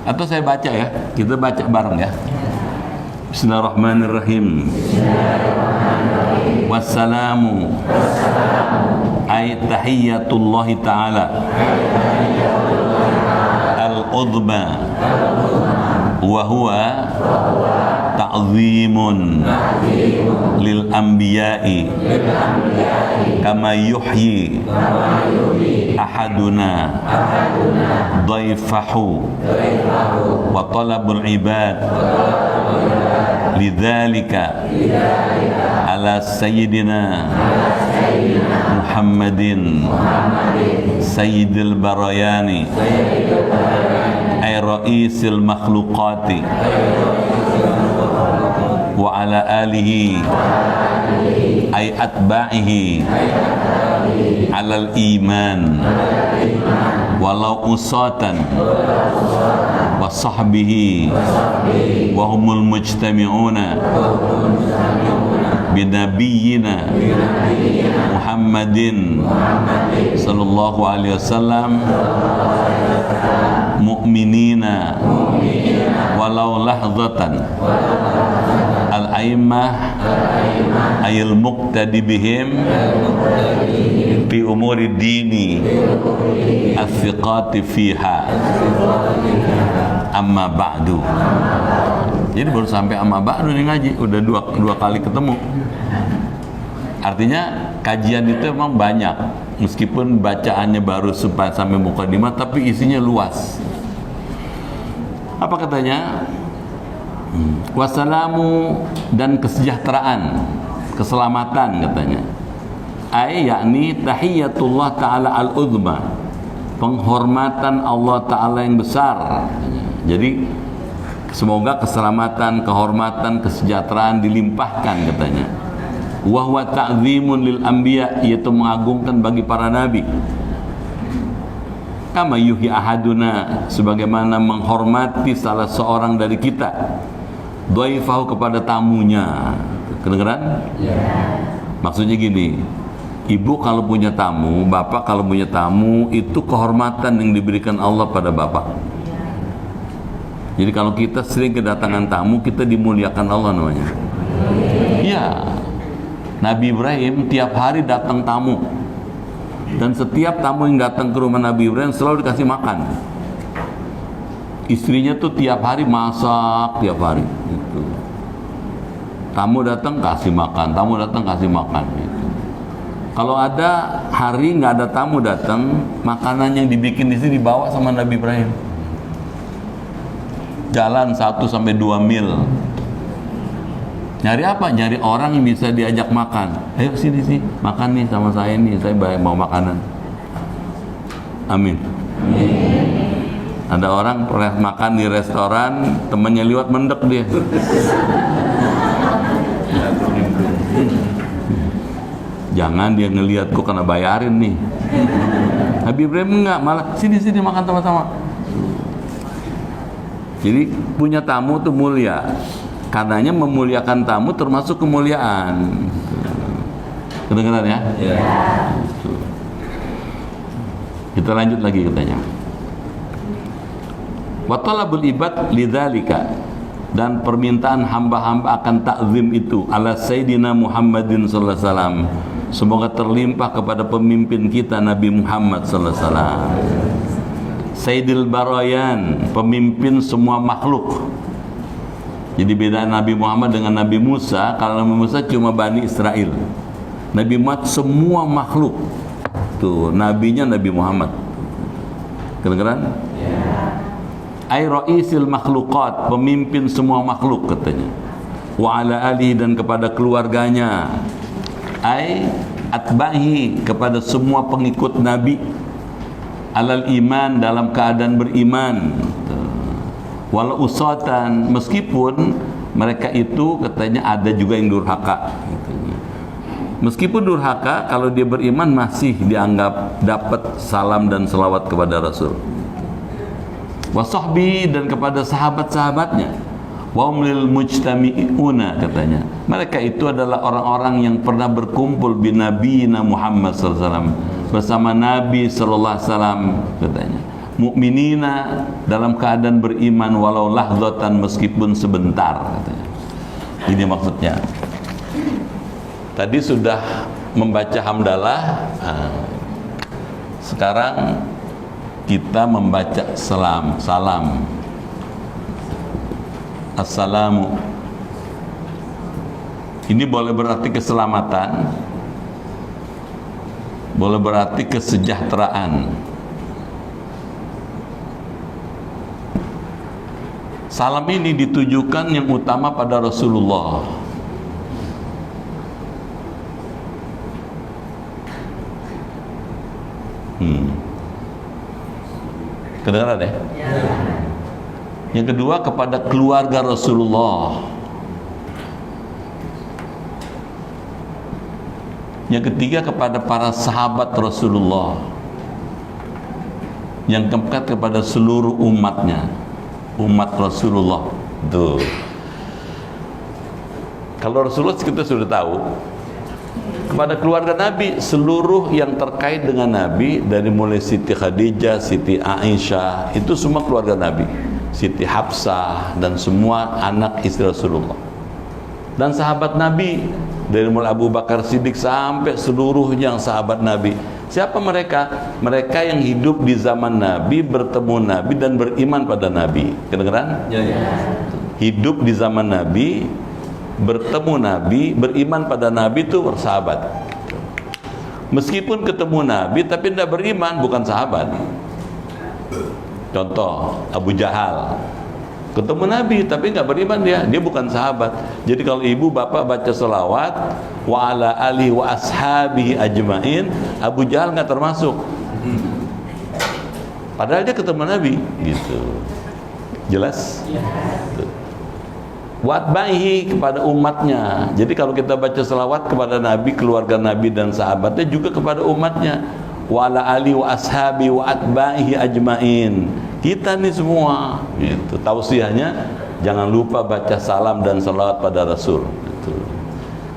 Atau saya baca ya? Kita baca bareng ya. Bismillahirrahmanirrahim. Wassalamu ay tahiyyatullahi ta'ala al-udba wa huwa ta'zimun lil anbiya'i kama yuhyi ahaduna dhaifahu wa talabul ibad lidzalika ala sayyidina Muhammadin sayyidil barayani ay ra'isil makhluqati wa ala alihi ay atba'ihi alal iman walau usatan wa sahbihi wa humul mujtami'una binabiyyina Muhammadin sallallahu alaihi wasallam mu'minina walau lahzatan al-a'immah ayil muqtadi bihim fi umuri dini as-siqati fiha amma ba'du. Jadi baru sampai amma ba'du nih ngaji, udah dua kali ketemu. Artinya kajian itu memang banyak, meskipun bacaannya baru sampai mukadimah, tapi isinya luas. Apa katanya? Wassalamu dan kesejahteraan, keselamatan katanya. Ay yakni tahiyyatullah ta'ala al-uzma, penghormatan Allah Ta'ala yang besar. Jadi semoga keselamatan, kehormatan, kesejahteraan dilimpahkan katanya. Wa huwa ta'zimun lil anbiya, yaitu mengagungkan bagi para nabi. Kama yuhi ahaduna, sebagaimana menghormati salah seorang dari kita, dhaifahu kepada tamunya. Kedengeran? Maksudnya gini, ibu kalau punya tamu, bapak kalau punya tamu, itu kehormatan yang diberikan Allah pada bapak. Jadi kalau kita sering kedatangan tamu, kita dimuliakan Allah namanya. Iya. Nabi Ibrahim tiap hari datang tamu. Dan setiap tamu yang datang ke rumah Nabi Ibrahim selalu dikasih makan. Istrinya tuh tiap hari masak, tiap hari gitu. Tamu datang kasih makan, tamu datang kasih makan gitu. Kalau ada hari nggak ada tamu datang, makanan yang dibikin di sini dibawa sama Nabi Ibrahim. Jalan 1-2 mil. Nyari apa? Nyari orang yang bisa diajak makan. Ayo sini sih, makan nih sama saya nih, saya mau makanan. Amin. Ada orang pernah makan di restoran, temannya liwat mendek dia. Jangan dia ngelihat kok kena bayarin nih. Nabi Ibrahim enggak, malah sini makan sama-sama. Jadi punya tamu tuh mulia. Karenanya memuliakan tamu termasuk kemuliaan. Kedengeran ya? Ya. Kita lanjut lagi katanya. Wa talabul ibad lidzalika, dan permintaan hamba-hamba akan takzim itu ala sayyidina Muhammadin sallallahu alaihi wasallam, semoga terlimpah kepada pemimpin kita Nabi Muhammad sallallahu alaihi wasallam. Sayyidil Barayan, pemimpin semua makhluk. Jadi beda Nabi Muhammad dengan Nabi Musa. Kalau Nabi Musa cuma Bani Israel, Nabi Muhammad semua makhluk. Tuh, nabinya Nabi Muhammad. Kedengeran? Ay ra'isil makhluqat, pemimpin semua makhluk katanya. Wa ala alihi, dan kepada keluarganya. Ay atbahi, kepada semua pengikut Nabi. Alal iman, dalam keadaan beriman. Walau usatan, meskipun mereka itu katanya ada juga yang durhaka. Meskipun durhaka, kalau dia beriman masih dianggap dapat salam dan selawat kepada Rasul. wa sahbi, dan kepada sahabat-sahabatnya, wa umlil mujtami'una, katanya mereka itu adalah orang-orang yang pernah berkumpul binabiyina Muhammad sallallahu alaihi wasallam, bersama Nabi sallallahu alaihi wasallam, katanya mukminina, dalam keadaan beriman, walau lahdzatan, meskipun sebentar, katanya. Ini maksudnya. Tadi sudah membaca hamdalah, sekarang kita membaca salam. Assalamu. Ini boleh berarti keselamatan, boleh berarti kesejahteraan. Salam ini ditujukan yang utama pada Rasulullah. Kedengaran ya? Yang kedua kepada keluarga Rasulullah. Yang ketiga kepada para sahabat Rasulullah. Yang keempat kepada seluruh umatnya, umat Rasulullah. Tuh. Kalau Rasulullah kita sudah tahu. Kepada keluarga Nabi, seluruh yang terkait dengan Nabi, dari mulai Siti Khadijah, Siti Aisyah, itu semua keluarga Nabi. Siti Hafsah, dan semua anak istri Rasulullah. Dan sahabat Nabi, dari mulai Abu Bakar Siddiq sampai seluruh yang sahabat Nabi. Siapa mereka? Mereka yang hidup di zaman Nabi, bertemu Nabi, dan beriman pada Nabi. Kedengeran? Ya. Hidup di zaman Nabi, bertemu Nabi, beriman pada Nabi, itu bersahabat. Meskipun ketemu Nabi tapi tidak beriman, bukan sahabat. Contoh Abu Jahal, ketemu Nabi tapi nggak beriman, dia bukan sahabat. Jadi kalau ibu bapak baca selawat wa ala alihi wa ashabihi ajmain, Abu Jahal nggak termasuk, padahal dia ketemu Nabi, gitu. Jelas? Watbahi, kepada umatnya. Jadi kalau kita baca selawat kepada Nabi, keluarga Nabi dan sahabatnya, juga kepada umatnya. Wa ala ali wa ashabi wa atbahi ajmain. Kita nih semua, gitu. Tausiahnya jangan lupa baca salam dan selawat pada Rasul, gitu.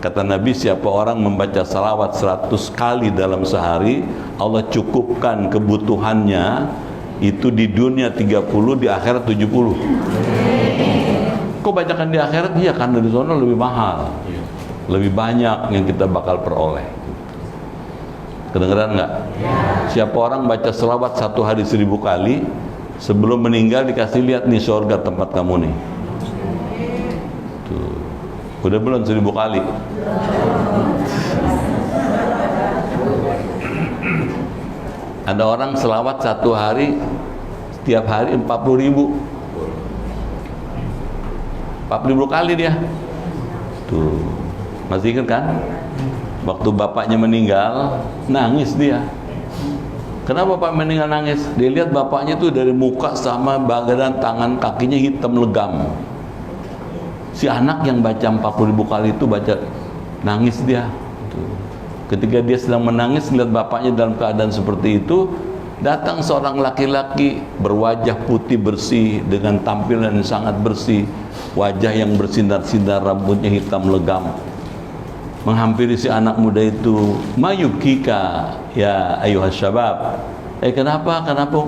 Kata Nabi, siapa orang membaca salawat 100 kali dalam sehari, Allah cukupkan kebutuhannya itu di dunia 30, di akhirat 70. Kok bacakan di akhirat? Iya, karena di sana lebih mahal, lebih banyak yang kita bakal peroleh. Kedengeran nggak? Siapa orang baca selawat 1 hari 1000 kali, sebelum meninggal dikasih lihat nih surga tempat kamu nih. Tuh. Udah belum 1000 kali? Ada orang selawat 1 hari, setiap hari 40.000. 40.000 kali dia. Tuh. Masih ingat kan? Waktu bapaknya meninggal, nangis dia. Kenapa bapak meninggal nangis? Dia lihat bapaknya tuh dari muka sama bagian tangan kakinya hitam legam. Si anak yang baca 40.000 kali itu baca, nangis dia. Tuh. Ketika dia sedang menangis lihat bapaknya dalam keadaan seperti itu, datang seorang laki-laki berwajah putih bersih dengan tampilan yang sangat bersih, wajah yang bersinar-sinar, rambutnya hitam legam, menghampiri si anak muda itu. Mayukika ya ayuhas syabab, kenapa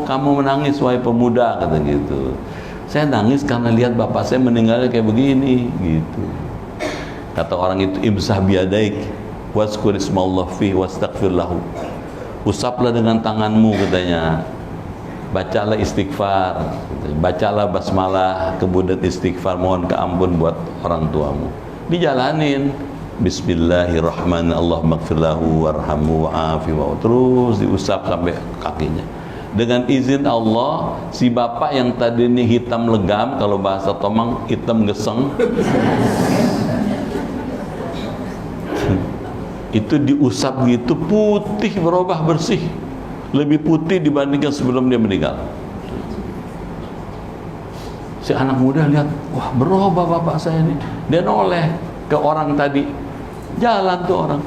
kamu menangis wahai pemuda, kata gitu. Saya nangis karena lihat bapak saya meninggalnya kayak begini, gitu. Kata orang itu, imsah biyadaik waskur ismallah fi wastaghfir lahu. Usaplah dengan tanganmu, katanya, bacalah istighfar, bacalah basmalah, kemudian istighfar, mohon keampun buat orang tuamu. Dijalanin Bismillahirrahmanirrahim, Allahumma gfir lahu warhamhu wa'afi wa, terus diusap sampai kakinya. Dengan izin Allah, si bapak yang tadi ini hitam legam, kalau bahasa Tomang hitam geseng, itu diusap gitu, putih, berubah bersih, lebih putih dibandingkan sebelum dia meninggal. Si anak muda lihat, wah berubah bapak saya ini. Dia noleh ke orang tadi, jalan tuh orang,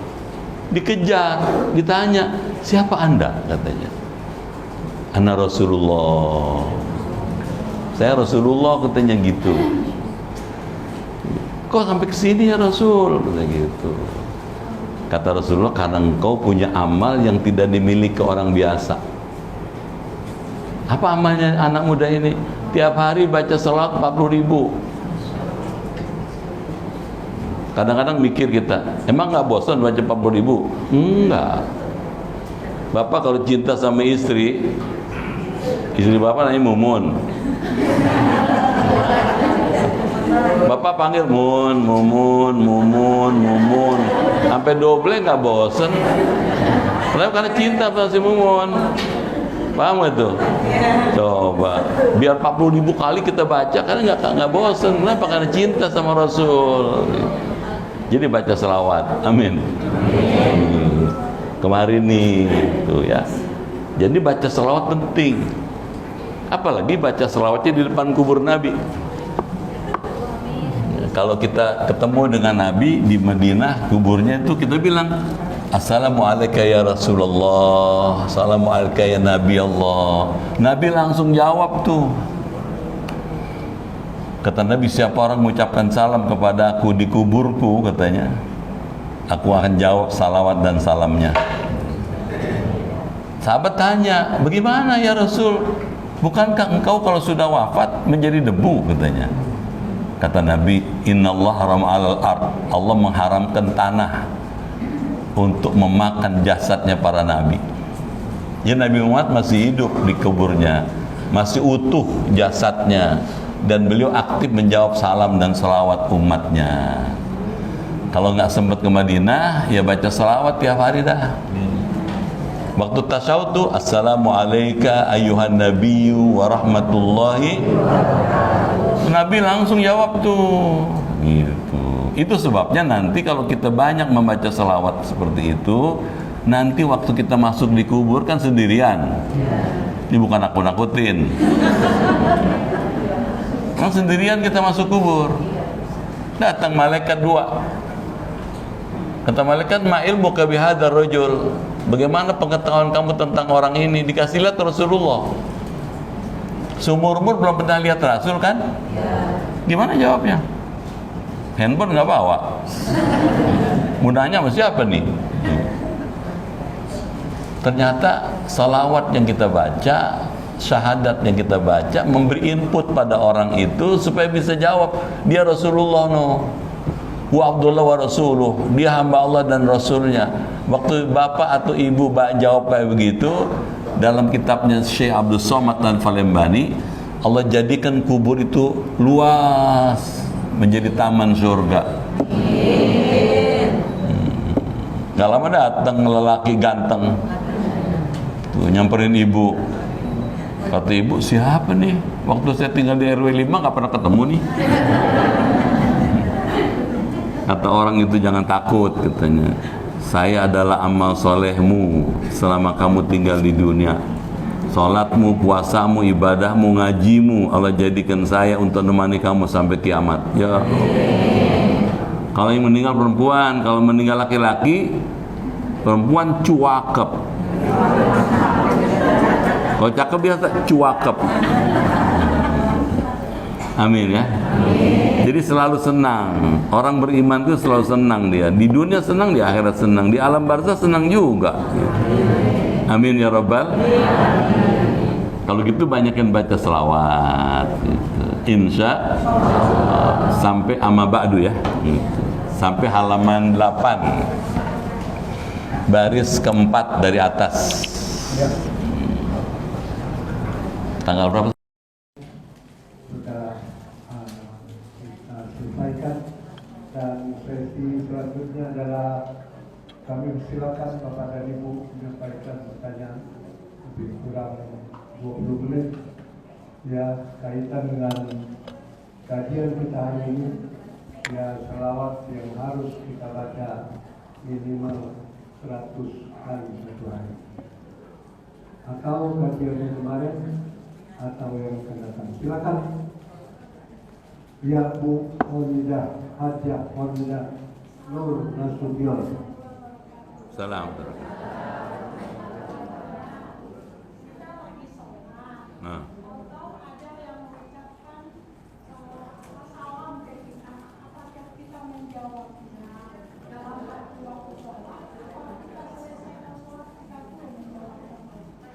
dikejar, ditanya, siapa anda, katanya. Ana Rasulullah. Saya Rasulullah, katanya gitu. Kok sampai ke sini ya Rasul, katanya gitu. Kata Rasulullah, karena engkau punya amal yang tidak dimiliki orang biasa. Apa amalnya anak muda ini? Tiap hari baca salat 40.000. Kadang-kadang mikir kita, emang nggak bosan baca 40.000? Enggak. Bapak kalau cinta sama istri bapak namanya Mumun. Bapak panggil Mumun, sampai double nggak bosan. Kenapa? Karena cinta sama si Mumun. Paham gak tuh? Coba biar 40.000 kali kita baca, karena nggak bosan. Kenapa? Karena cinta sama Rasul. Jadi baca selawat, amin. Kemarin nih, tuh ya. Jadi baca selawat penting. Apalagi baca selawatnya di depan kubur Nabi. Kalau kita ketemu dengan Nabi di Madinah, kuburnya itu kita bilang, Assalamualaikum ya Rasulullah, Assalamualaikum ya Nabi Allah. Nabi langsung jawab tuh. Kata Nabi, siapa orang mengucapkan salam kepada aku di kuburku, katanya, aku akan jawab salawat dan salamnya. Sahabat tanya, bagaimana ya Rasul? Bukankah engkau kalau sudah wafat menjadi debu, katanya. Kata Nabi, Innallah haram alal ard, Allah mengharamkan tanah untuk memakan jasadnya para nabi. Ya, Nabi Muhammad masih hidup di kuburnya, masih utuh jasadnya, dan beliau aktif menjawab salam dan salawat umatnya. Kalau nggak sempat ke Madinah, ya baca salawat tiap hari dah. Waktu tasyahud tuh, Assalamualaikum ayyuhan nabiyyu wa rahmatullahi. Nabi langsung jawab tuh, gitu. Itu sebabnya nanti kalau kita banyak membaca salawat seperti itu, nanti waktu kita masuk di kubur kan sendirian. Ini bukan aku nakutin. Kan sendirian kita masuk kubur. Datang malaikat dua. Kata malaikat, ma ilmuka bihadzal rajul? Bagaimana pengetahuan kamu tentang orang ini? Dikasih lihat Rasulullah. Seumur-umur belum pernah lihat Rasul kan? Gimana jawabnya? Handphone nggak bawa. Mudahnya sama siapa nih? Ternyata salawat yang kita baca, syahadat yang kita baca memberi input pada orang itu supaya bisa jawab, dia Rasulullah wa Abdullah wa Rasuluh, dia hamba Allah dan Rasulnya. Waktu bapak atau ibu jawab kayak begitu, dalam kitabnya Syekh Abdul Somad dan Falembani, Allah jadikan kubur itu luas menjadi taman surga. Gak lama datang lelaki ganteng tuh nyamperin ibu. Kata ibu, siapa nih? Waktu saya tinggal di RW 5 gak pernah ketemu nih. Kata orang itu, jangan takut, katanya. Saya adalah amal solehmu selama kamu tinggal di dunia. Salatmu, puasamu, ibadahmu, ngajimu, Allah jadikan saya untuk menemani kamu sampai kiamat. Ya Allah. Kalau yang meninggal perempuan, kalau meninggal laki-laki, perempuan cuakep. Kalau cakep biasa cuakep. Amin ya. Jadi selalu senang. Orang beriman itu selalu senang dia. Di dunia senang, di akhirat senang, di alam barzah senang juga. Amin ya Rabbal. Kalau gitu banyakin baca selawat gitu. Insya Allah. Sampai amma ba'du ya gitu. Sampai halaman 8 baris keempat dari atas. Tanggal berapa? Sudah kita selesaikan, dan sesi selanjutnya adalah kami silakan Bapak dan Ibu menyampaikan pertanyaan lebih kurang 20 menit ya, kaitan dengan kajian kita hari ini, ya selawat yang harus kita baca minimal 100 kali satu hari, atau kajian yang kemarin atau yang akan datang. Silakan ya Bu Monidah, Hajah Monidah Nur Nasution. Salam. Nah.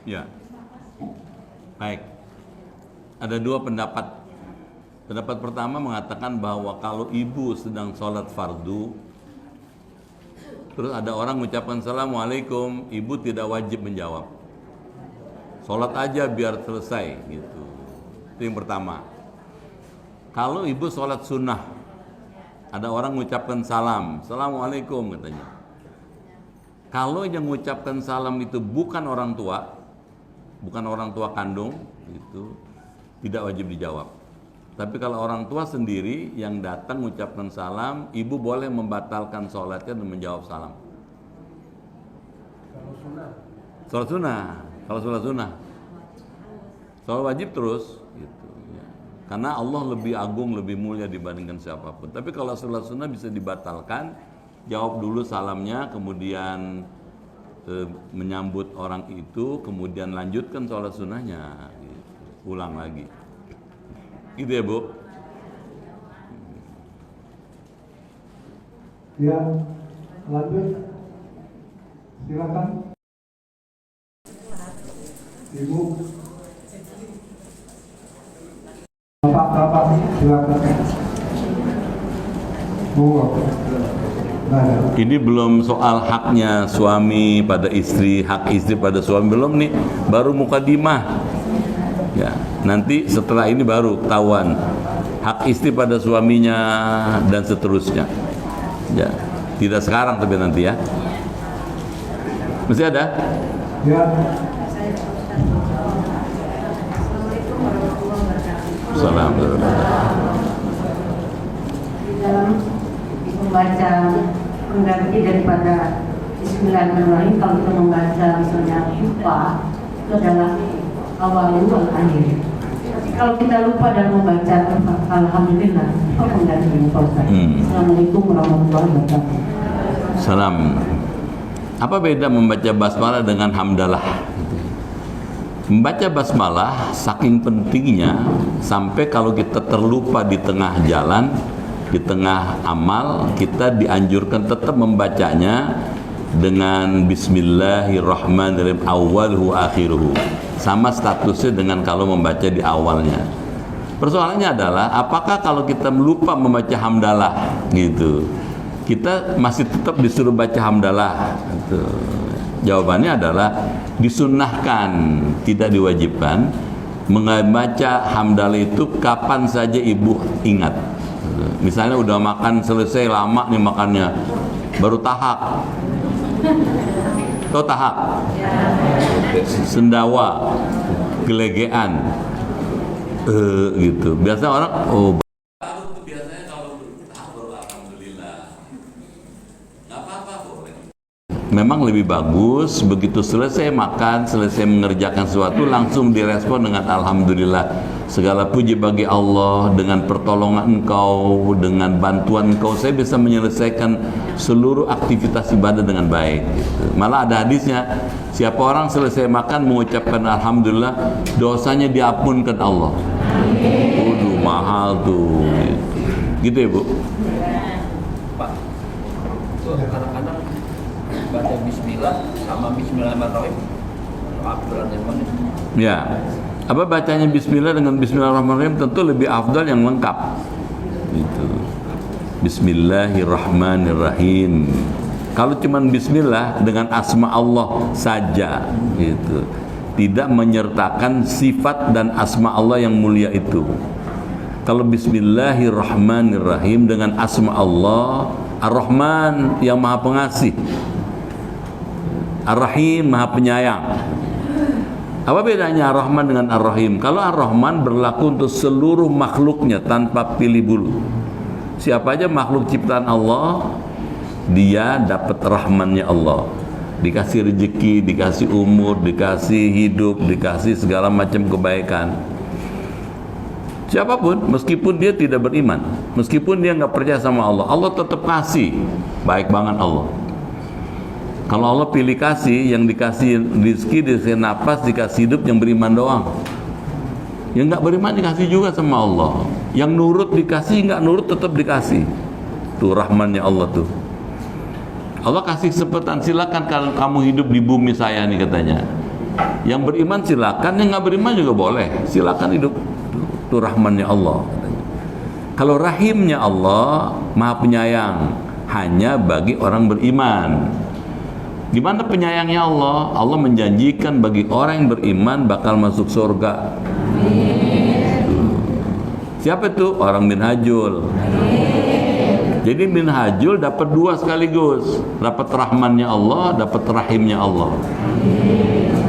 Ya. Baik. Ada dua pendapat. Pendapat pertama mengatakan bahwa kalau ibu sedang sholat fardu, terus ada orang mengucapkan Assalamualaikum, ibu tidak wajib menjawab. Sholat aja biar selesai gitu. Itu yang pertama. Kalau ibu sholat sunnah, ada orang mengucapkan salam, Assalamualaikum katanya. Kalau yang mengucapkan salam itu bukan orang tua kandung, itu tidak wajib dijawab. Tapi kalau orang tua sendiri yang datang mengucapkan salam, ibu boleh membatalkan sholatnya dan menjawab salam. Sholat sunnah, kalau sholat sunnah, sholat wajib terus, gitu. Ya. Karena Allah lebih agung, lebih mulia dibandingkan siapapun. Tapi kalau sholat sunnah bisa dibatalkan, jawab dulu salamnya, kemudian menyambut orang itu, kemudian lanjutkan sholat sunnahnya, gitu. Ulang lagi. Gitu ya, Bu? Ya, lanjut. Silakan. Ibu. Bapak, silakan. Ini belum soal haknya suami pada istri, hak istri pada suami, belum nih, baru mukadimah. Ya, nanti setelah ini baru ketahuan hak istri pada suaminya dan seterusnya. Ya, tidak sekarang tapi nanti ya. Masih ada? Ya. Assalamualaikum. Di dalam membaca mengganti daripada Bismillahirrahmanirrahim, kalau kita membaca misalnya lupa, itu adalah awal wal akhir. Tapi kalau kita lupa dan membaca Alhamdulillah, apa penggantinya Pak Ustaz? Assalamualaikum warahmatullahi wabarakatuh. Salam. Apa beda membaca basmalah dengan hamdalah? Membaca basmalah saking pentingnya sampai kalau kita terlupa di tengah jalan, di tengah amal, kita dianjurkan tetap membacanya dengan Bismillahirrahmanirrahim awwaluhu akhiruhu. Sama statusnya dengan kalau membaca di awalnya. Persoalannya adalah apakah kalau kita lupa membaca hamdalah gitu, kita masih tetap disuruh baca hamdalah gitu. Jawabannya adalah disunnahkan, tidak diwajibkan. Membaca hamdalah itu kapan saja ibu ingat. Misalnya udah makan selesai, lama nih makannya, baru tahak. Tahu tahak? Sendawa, gelegean, gitu. Biasa orang, biasanya kalau tahak alhamdulillah, nggak apa-apa boleh. Memang lebih bagus begitu selesai makan, selesai mengerjakan sesuatu langsung direspon dengan alhamdulillah. Segala puji bagi Allah, dengan pertolongan Engkau, dengan bantuan Engkau saya bisa menyelesaikan seluruh aktivitas ibadah dengan baik gitu. Malah ada hadisnya, siapa orang selesai makan mengucapkan alhamdulillah, dosanya diampunkan Allah. Waduh, mahal tuh gitu. Gitu ya, Bu? Pak, itu anak-anak baca bismillah sama bismillahirrahmanirrahim. Afdal yang mana? Ya. Apa bacanya bismillah dengan bismillahirrahmanirrahim tentu lebih afdal yang lengkap. Gitu. Bismillahirrahmanirrahim. Kalau cuman bismillah dengan asma Allah saja gitu. Tidak menyertakan sifat dan asma Allah yang mulia itu. Kalau bismillahirrahmanirrahim dengan asma Allah, Ar-Rahman yang Maha Pengasih, Ar-Rahim Maha Penyayang. Apa bedanya Ar-Rahman dengan Ar-Rahim? Kalau Ar-Rahman berlaku untuk seluruh makhluknya tanpa pilih bulu. Siapa aja makhluk ciptaan Allah, dia dapat rahmannya Allah. Dikasih rezeki, dikasih umur, dikasih hidup, dikasih segala macam kebaikan. Siapapun, meskipun dia tidak beriman, meskipun dia nggak percaya sama Allah, Allah tetap kasih baik banget Allah. Kalau Allah pilih kasih, yang dikasih rezeki, dikasih napas, dikasih hidup yang beriman doang. Yang nggak beriman dikasih juga sama Allah. Yang nurut dikasih, nggak nurut tetap dikasih. Tuh rahmannya Allah tuh. Allah kasih kesempatan, silakan kalau kamu hidup di bumi saya nih katanya. Yang beriman silakan, yang nggak beriman juga boleh. Silakan hidup. Itu rahmannya Allah. Kalau rahimnya Allah, Maha Penyayang, hanya bagi orang beriman. Di mana penyayangnya Allah? Allah menjanjikan bagi orang yang beriman bakal masuk surga. Siapa itu? Orang minhajul. Jadi minhajul dapat dua sekaligus, dapat rahmannya Allah, dapat rahimnya Allah.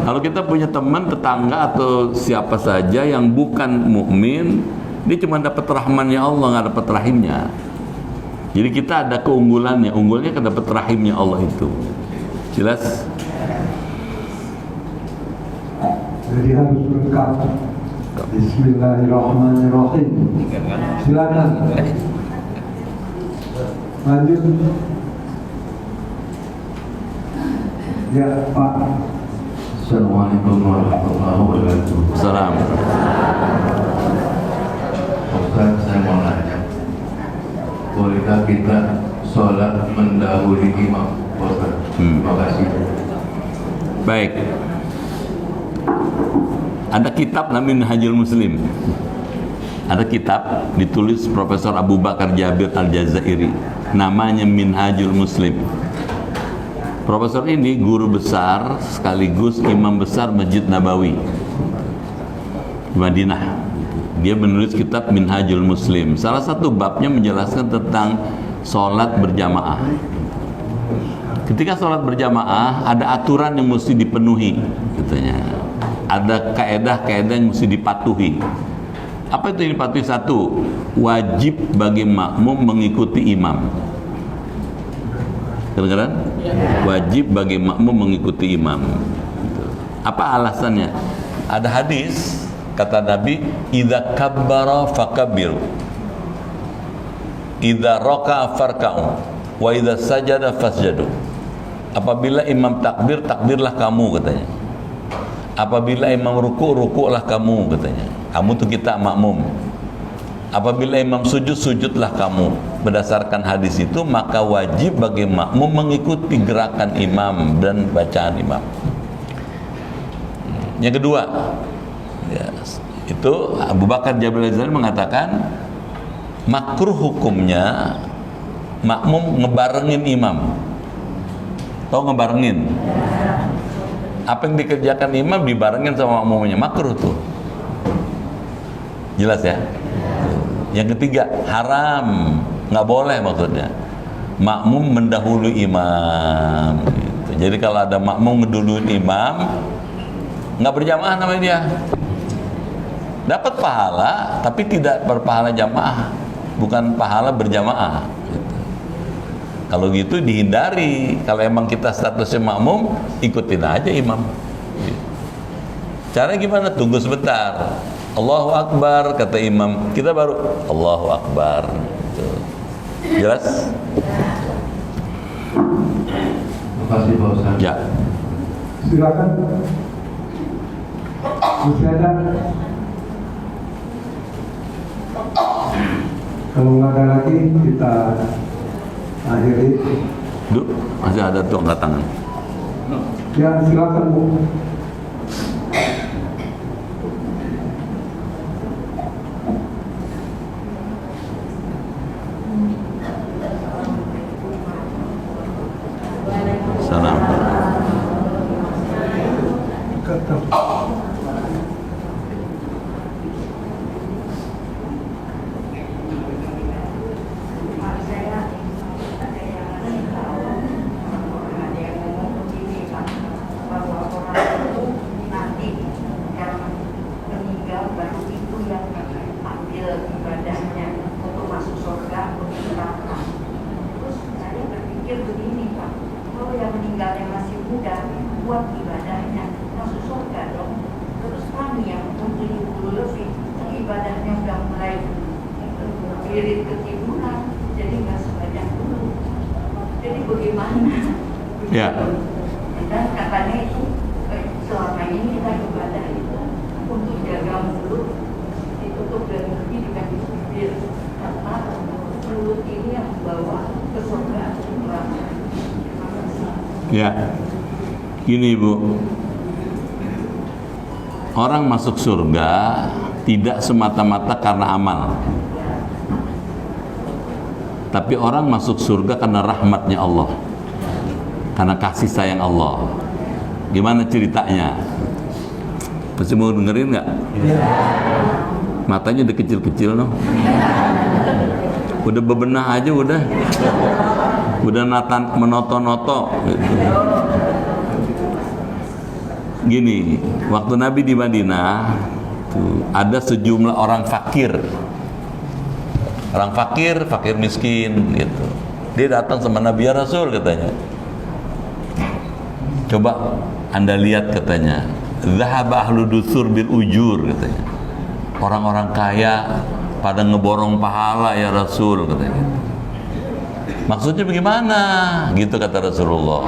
Kalau kita punya teman, tetangga atau siapa saja yang bukan mukmin, dia cuma dapat rahmannya Allah, nggak dapat rahimnya. Jadi kita ada keunggulannya, unggulnya kan dapat rahimnya Allah itu. Jelas? Jadi harus lengkap. Bismillahirrahmanirrahim. Silakan. Lanjut. Ya, Pak. Assalamualaikum warahmatullahi wabarakatuh. Salam. Ustaz, saya mau nanya, bolehkah kita sholat mendahului imam? Ustaz, terima kasih. Baik. Ada kitab namanya Minhajul Muslim. Ada kitab ditulis Profesor Abu Bakar Jabir Al-Jazairi, namanya Minhajul Muslim. Profesor ini guru besar sekaligus imam besar Masjid Nabawi di Madinah. Dia menulis kitab Minhajul Muslim. Salah satu babnya menjelaskan tentang sholat berjamaah. Ketika sholat berjamaah ada aturan yang mesti dipenuhi, katanya. Ada kaedah-kaedah yang mesti dipatuhi. Apa itu yang dipatuhi? Satu, wajib bagi makmum mengikuti imam. Kedengaran? Wajib bagi makmum mengikuti imam. Apa alasannya? Ada hadis kata Nabi, idza kabbara fakabbir, idza raka'a farka'u, wa idza sajada fasjadu. Apabila imam takbir, takbirlah kamu, katanya. Apabila imam ruku', ruku'lah kamu, katanya. Kamu tuh kita makmum. Apabila imam sujud, sujudlah kamu. Berdasarkan hadis itu, maka wajib bagi makmum mengikuti gerakan imam dan bacaan imam. Yang kedua, ya, itu Abu Bakar Jabir Al-Jazairi mengatakan makruh hukumnya makmum ngebarengin imam. Tahu ngebarengin? Apa yang dikerjakan imam dibarengin sama makmumnya, makruh tuh. Jelas ya? Yang ketiga, haram, nggak boleh maksudnya. Makmum mendahului imam. Gitu. Jadi kalau ada makmum ngeduluin imam, nggak berjamaah namanya dia. Dapat pahala, tapi tidak berpahala jamaah, bukan pahala berjamaah. Gitu. Kalau gitu dihindari. Kalau emang kita statusnya makmum, ikutin aja imam. Gitu. Caranya gimana? Tunggu sebentar. Allahu Akbar, kata imam, kita baru Allahu Akbar. Gitu. Jelas? Terima kasih Pak Ustaz. Ya. Silakan. Masih ada? Kalau nggak ada lagi, kita akhiri. Duh, masih ada tuh angkat tangan. Ya, silakan Bu. Salam. Ya. Dan katanya itu selama ini kita ibadah itu untuk jaga mulut ditutup dan lebih dikasih bibir, karena mulut ini yang membawa ke surga. Ya. Gini Bu, orang masuk surga tidak semata-mata karena amal, tapi orang masuk surga karena rahmatnya Allah, karena kasih sayang Allah. Gimana ceritanya? Masih mau dengerin nggak? Matanya udah kecil-kecil noh. Udah bebenah aja udah menoto-noto gitu. Gini, waktu Nabi di Madinah tuh, ada sejumlah orang fakir miskin gitu. Dia datang sama Nabi, ya Rasul, katanya, coba Anda lihat, katanya, zahaba ahlu dusur bil ujur, katanya, orang-orang kaya pada ngeborong pahala ya Rasul, katanya. Maksudnya bagaimana? Gitu kata Rasulullah.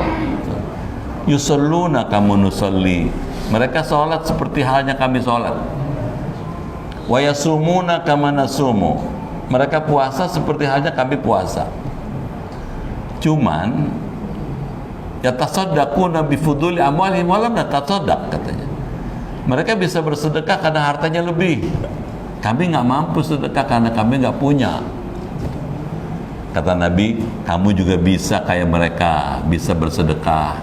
Yusalluna kama nusalli. Mereka sholat seperti halnya kami sholat. Wa yasumuna kama nasumu. Mereka puasa seperti halnya kami puasa. Cuman yatasaddaquna bi fuduli amwalihim wa lam natasaddaq, katanya. Mereka bisa bersedekah karena hartanya lebih. Kami nggak mampu sedekah karena kami nggak punya. Kata Nabi, kamu juga bisa kayak mereka, bisa bersedekah.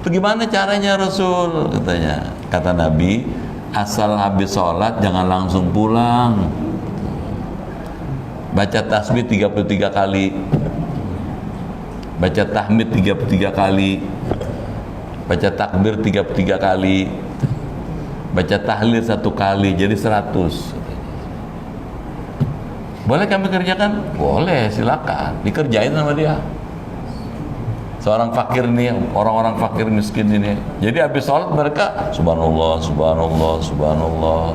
Bagaimana caranya Rasul? Katanya. Kata Nabi, asal habis sholat jangan langsung pulang. Baca tasbih 33 kali. Baca tahmid 33 kali. Baca takbir 33 kali. Baca tahlil 1 kali, jadi 100. Boleh kami kerjakan? Boleh, silakan. Dikerjain sama dia. Seorang fakir nih, orang-orang fakir miskin ini. Jadi habis sholat mereka subhanallah, subhanallah, subhanallah,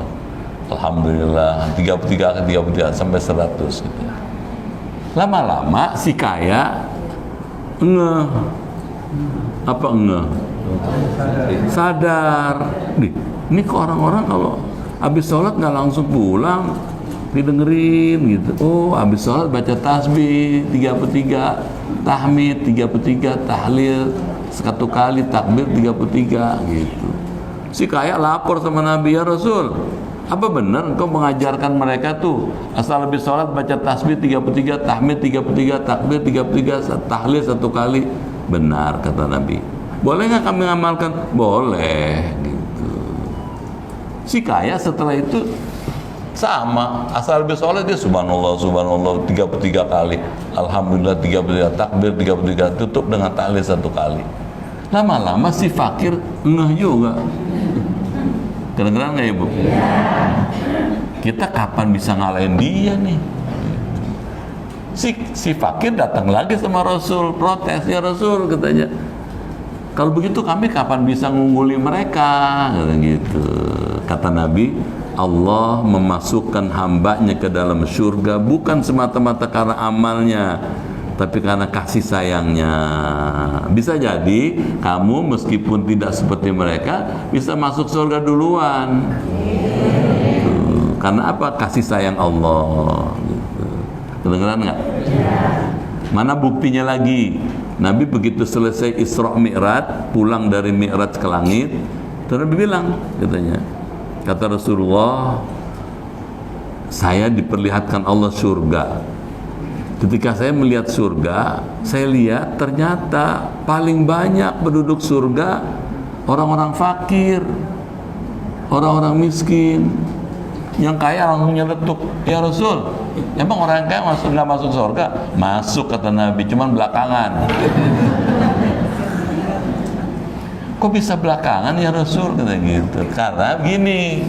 alhamdulillah, 33 sampai 100 gitu. Lama-lama si kaya ngeh. Apa ngeh? Sadar. Ini kok orang-orang kalau habis sholat nggak langsung pulang, didengerin gitu. Oh, habis sholat baca tasbih 33, tahmid 33, tahlil 1 kali, takbir 33 gitu. Si kaya lapor sama Nabi, ya Rasul, apa benar engkau mengajarkan mereka tuh asal habis sholat baca tasbih 33, tahmid 33, takbir 33, tahlil 1 kali? Benar, kata Nabi. Boleh nggak kami amalkan? Boleh gitu. Si kaya setelah itu sama, asal habis sholat dia subhanallah, subhanallah 33 kali, alhamdulillah 33, takbir 33, tutup dengan tahlil 1 kali. Lama-lama si fakir ngeh juga. Kedengeran nggak Ibu? Kita kapan bisa ngalahin dia nih? Si fakir datang lagi sama Rasul, protes, ya Rasul, katanya, kalau begitu kami kapan bisa ngungguli mereka? Kata gitu. Kata Nabi, Allah memasukkan hambanya ke dalam surga bukan semata-mata karena amalnya, tapi karena kasih sayangnya. Bisa jadi kamu meskipun tidak seperti mereka bisa masuk surga duluan. Karena apa? Kasih sayang Allah. Gitu. Kedengeran nggak? Mana buktinya lagi? Nabi begitu selesai Isra Mi'raj, pulang dari Mi'raj ke langit, terus Nabi bilang, katanya, kata Rasulullah, saya diperlihatkan Allah surga. Ketika saya melihat surga, saya lihat ternyata paling banyak penduduk surga orang-orang fakir, orang-orang miskin. Yang kaya langsung nyeletuk, ya Rasul, emang orang kaya nggak masuk surga? Masuk, kata Nabi, cuman belakangan. Kok bisa belakangan ya Rasul? Kata gitu. Karena begini,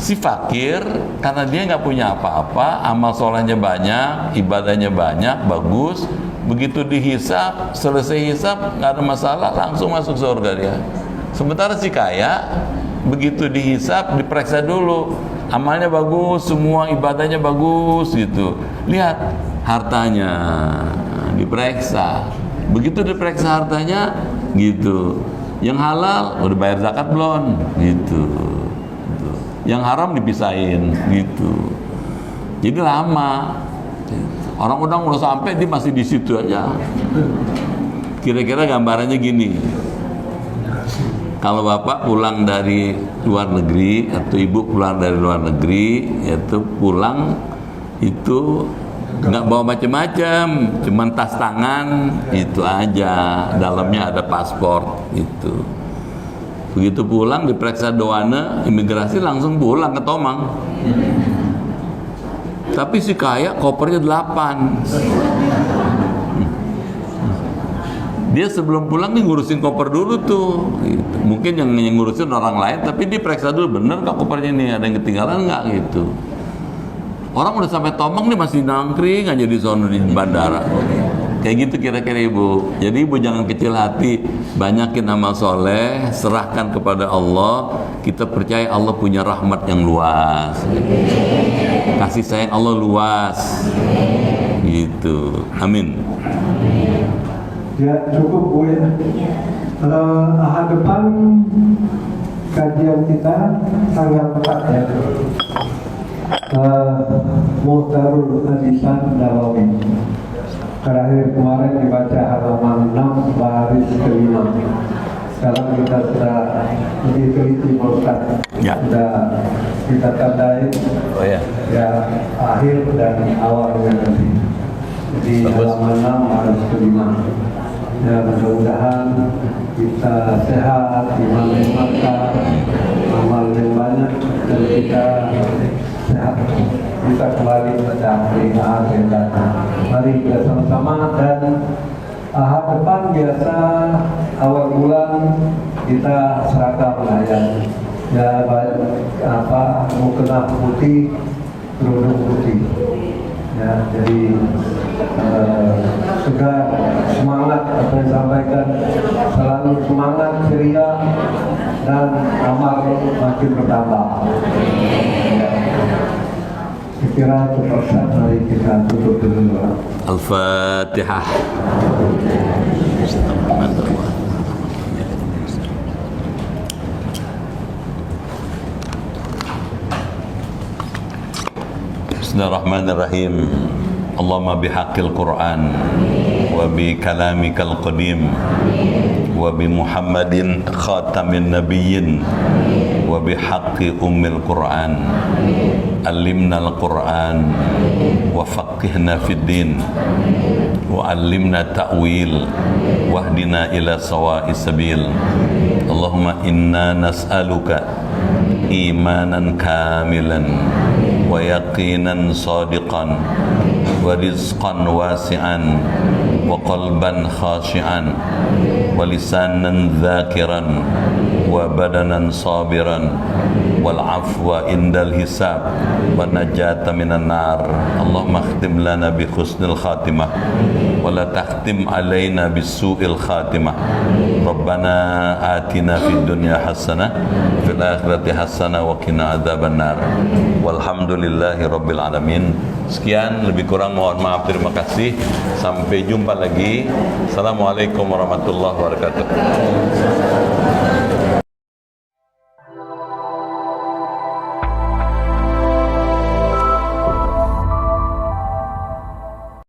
si fakir karena dia nggak punya apa-apa, amal solehnya banyak, ibadahnya banyak, bagus. Begitu dihisap, selesai hisap nggak ada masalah, langsung masuk surga dia. Sementara si kaya begitu dihisap, diperiksa dulu, amalnya bagus, semua ibadahnya bagus gitu. Lihat hartanya, diperiksa. Begitu diperiksa hartanya, gitu. Yang halal udah bayar zakat belum? Gitu. Yang haram dipisahin, gitu. Jadi lama. Orang udah sampai dia masih di situ aja. Kira-kira gambarannya gini. Kalau bapak pulang dari luar negeri atau ibu pulang dari luar negeri, itu pulang itu nggak bawa macam-macam, cuman tas tangan itu aja, dalamnya ada paspor itu. Begitu pulang diperiksa doana, imigrasi langsung pulang ke Tomang. Tapi si kaya kopernya 8. Dia sebelum pulang nih ngurusin koper dulu tuh gitu. Mungkin yang ngurusin orang lain, tapi dia periksa dulu bener nggak kopernya nih, ada yang ketinggalan nggak gitu. Orang udah sampai Tomang nih masih nangkring aja di sono di bandara. Kayak gitu kira-kira ibu. Jadi ibu jangan kecil hati, banyakin amal soleh, serahkan kepada Allah. Kita percaya Allah punya rahmat yang luas, kasih sayang Allah luas gitu. Amin. Ya cukup Bu ya. Ahad depan kajian kita tanggal 4 ya. Muhtarul Hadisan Nawawi. Terakhir kemarin dibaca halaman 6 baris ke-5. Sekarang kita sudah lebih teliti Ustaz. Ya. Sudah kita tandai Oh ya. ya akhir dan awalnya nanti. Di halaman 6 baris ke-5. Ya mudah-mudahan kita sehat, iman yang mantap, amal yang banyak, dan kita sehat. Kita kembali pada hari Ahad yang datang. Mari kita sama-sama, dan Ahad depan biasa awal bulan kita seragam layan. Ya mukena putih, kerudung putih. Ya, jadi segar, semangat apa yang disampaikan, selalu semangat, ceria, dan amal makin bertambah. Saya kira terpaksa mari kita tutup dulu. Al-Fatihah. Bismillahirrahmanirrahim. Allahumma bihaqqil Qur'an wa bi kalamikal qadim wa bi Muhammadin khatamin nabiyyin wa bi haqqi ummil Qur'an. Allimna al-Qur'an wa faqihna fid din wa allimna ta'wil wahdina ila sawa'is sabil. Allahumma inna nas'aluka imanan kamilan wa yaqinan sadiqan wa rizqan wasi'an wa qalban khashi'an wa lisanan dhakiran wa badanan sabiran wal afwa indal hisab wa najata minan nar. Allahumma khtim lana bi husnil khatimah wa la takhtim alaina bis su'il khatimah. Rabbana atina fid dunya hasanah fil akhirati hasanah wa qina adzaban nar. Walhamdulillahi rabbil alamin. Sekian, lebih kurang mohon maaf, terima kasih. Sampai jumpa lagi. Assalamualaikum warahmatullahi wabarakatuh.